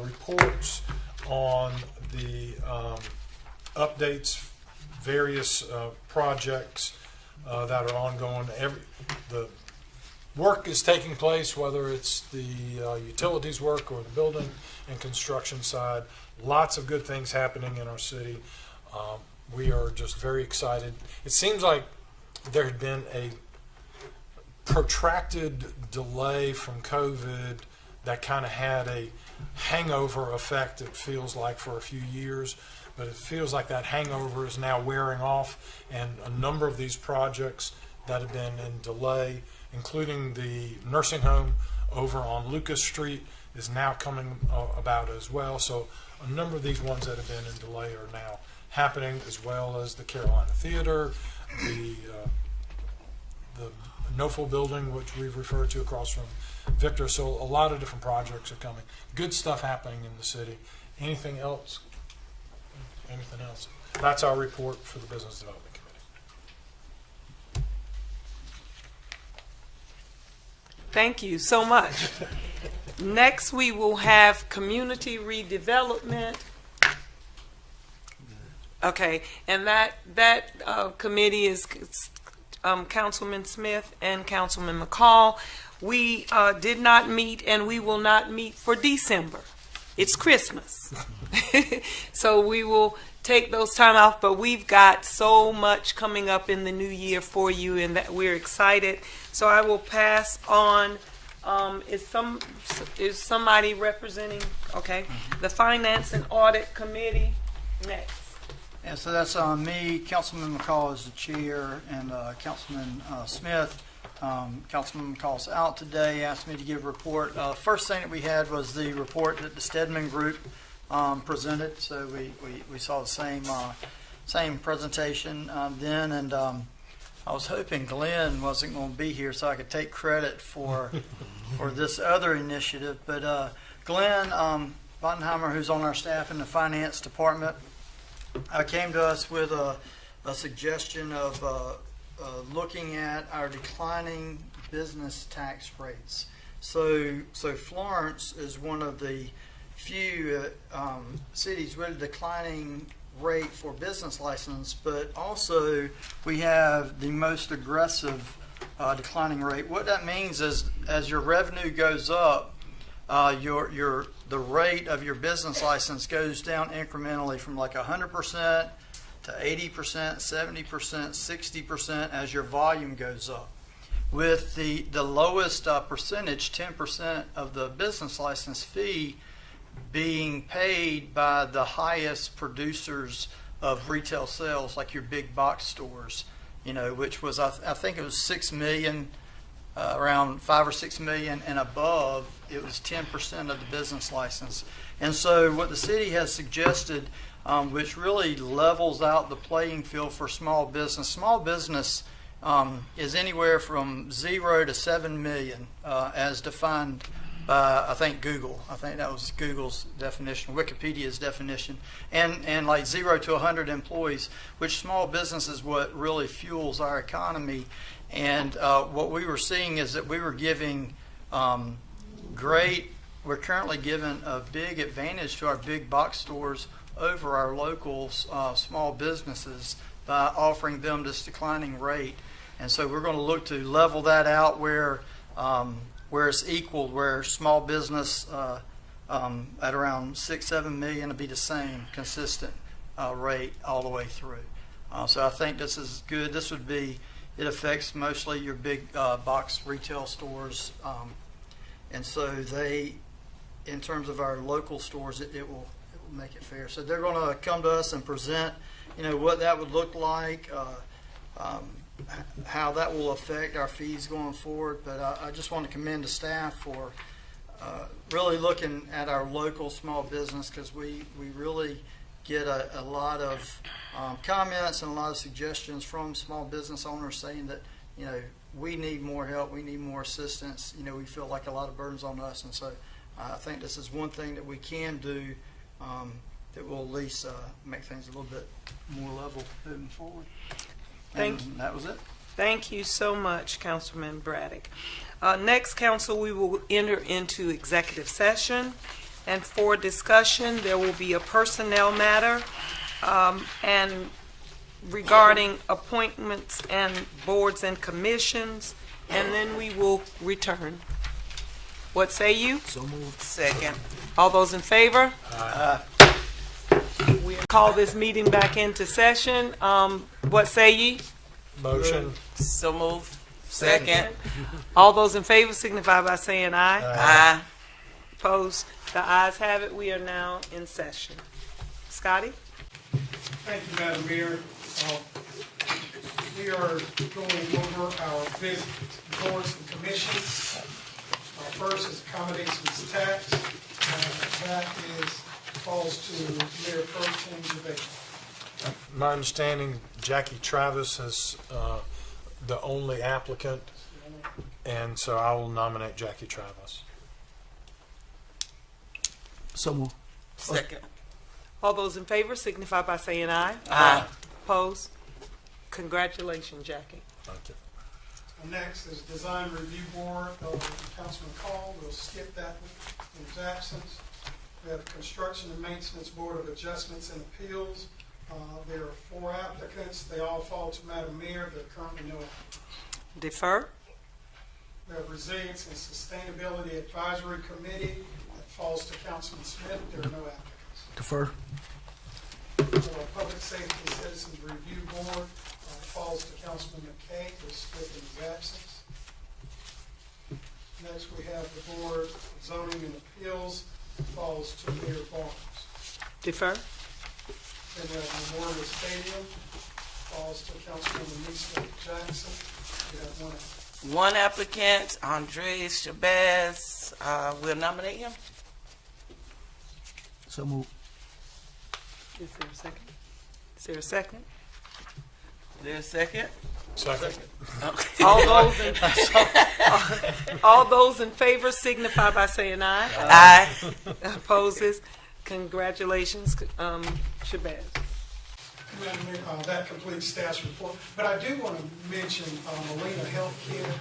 reports on the updates, various projects that are ongoing. The work is taking place, whether it's the utilities work or the building and construction side. Lots of good things happening in our city. We are just very excited. It seems like there had been a protracted delay from COVID that kind of had a hangover effect, it feels like, for a few years. But it feels like that hangover is now wearing off, and a number of these projects that have been in delay, including the nursing home over on Lucas Street, is now coming about as well. So a number of these ones that have been in delay are now happening, as well as the Carolina Theater, the NOFO building, which we've referred to across from Victor. So a lot of different projects are coming. Good stuff happening in the city. Anything else? Anything else? That's our report for the Business Development Committee. Thank you so much. Next, we will have community redevelopment. Okay, and that committee is Councilman Smith and Councilman McCall. We did not meet, and we will not meet for December. It's Christmas. So we will take those time off, but we've got so much coming up in the new year for you, and that we're excited. So I will pass on. Is somebody representing? Okay, the Finance and Audit Committee next. Yeah, so that's me. Councilman McCall is the chair, and Councilman Smith. Councilman McCall's out today. Asked me to give a report. First thing that we had was the report that the Stedman Group presented. So we saw the same presentation then, and I was hoping Glenn wasn't going to be here so I could take credit for this other initiative. But Glenn Bottenheimer, who's on our staff in the finance department, came to us with a suggestion of looking at our declining business tax rates. So Florence is one of the few cities with a declining rate for business license, but also we have the most aggressive declining rate. What that means is, as your revenue goes up, the rate of your business license goes down incrementally from like 100% to 80%, 70%, 60% as your volume goes up. With the lowest percentage, 10% of the business license fee, being paid by the highest producers of retail sales, like your big box stores, which was, I think it was 6 million, around 5 or 6 million and above, it was 10% of the business license. And so what the city has suggested, which really levels out the playing field for small business. Small business is anywhere from 0 to 7 million, as defined by, I think, Google. I think that was Google's definition, Wikipedia's definition. And like 0 to 100 employees, which small business is what really fuels our economy. And what we were seeing is that we were giving we're currently giving a big advantage to our big box stores over our local small businesses by offering them this declining rate. And so we're going to look to level that out where it's equal, where small business at around 6-7 million will be the same consistent rate all the way through. So I think this is good. It affects mostly your big box retail stores, and so in terms of our local stores, it will make it fair. So they're going to come to us and present, what that would look like, how that will affect our fees going forward. But I just want to commend the staff for really looking at our local small business, because we really get a lot of comments and a lot of suggestions from small business owners saying that, we need more help, we need more assistance. We feel like a lot of burdens on us, and so I think this is one thing that we can do that will at least make things a little bit more level moving forward. That was it. Thank you so much, Councilman Braddock. Next, council, we will enter into executive session, and for discussion, there will be a personnel matter and regarding appointments and boards and commissions, and then we will return. What say you? So moved. Second. All those in favor? We call this meeting back into session. What say ye? Motion. So moved. Second. All those in favor signify by saying aye. Aye. Opposed? The ayes have it. We are now in session. Scotty? Thank you, Madam Mayor. We are going over our visit boards and commissions. First is accommodations tax. That falls to Mayor Pro Tem DeVega. My understanding, Jackie Travis is the only applicant, and so I will nominate Jackie Travis. So moved. Second. All those in favor signify by saying aye. Aye. Opposed? Congratulations, Jackie. Thank you. Next is Design Review Board. Councilman Call, we'll skip that in his absence. We have Construction and Maintenance Board of Adjustments and Appeals. There are 4 applicants. They all fall to Madam Mayor. There are currently no applicants. Defer. We have Resilience and Sustainability Advisory Committee. That falls to Councilman Smith. There are no applicants. Defer. Public Safety Citizens Review Board falls to Councilman McKay. We'll skip in his absence. Next, we have the Board of Zoning and Appeals. Falls to Mayor Barnes. Defer. Then we have Memorial Stadium. Falls to Councilwoman Lisa Jackson. We have One applicant, Andres Shabazz. We'll nominate him. So moved. Is there a second? Is there a second? Is there a second? Second. Okay. All those in favor signify by saying aye. Aye. Opposes? Congratulations, Shabazz. Madam Mayor, that completes staff's report. But I do want to mention Molina Healthcare.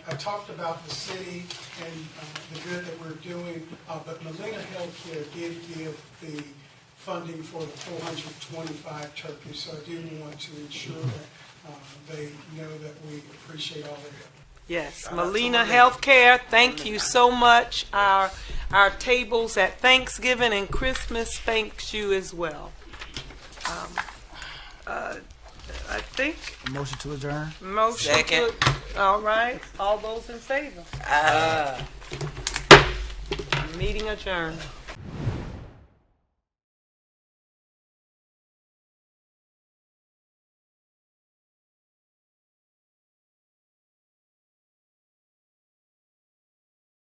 I talked about the city and the good that we're doing, but Molina Healthcare did give the funding for the 425 turkeys. So I do want to ensure that they know that we appreciate all their help. Yes, Molina Healthcare, thank you so much. Our tables at Thanksgiving and Christmas thanks you as well. I think. Motion to adjourn. Motion. Second. All right. All those in favor? Aye. Meeting adjourned.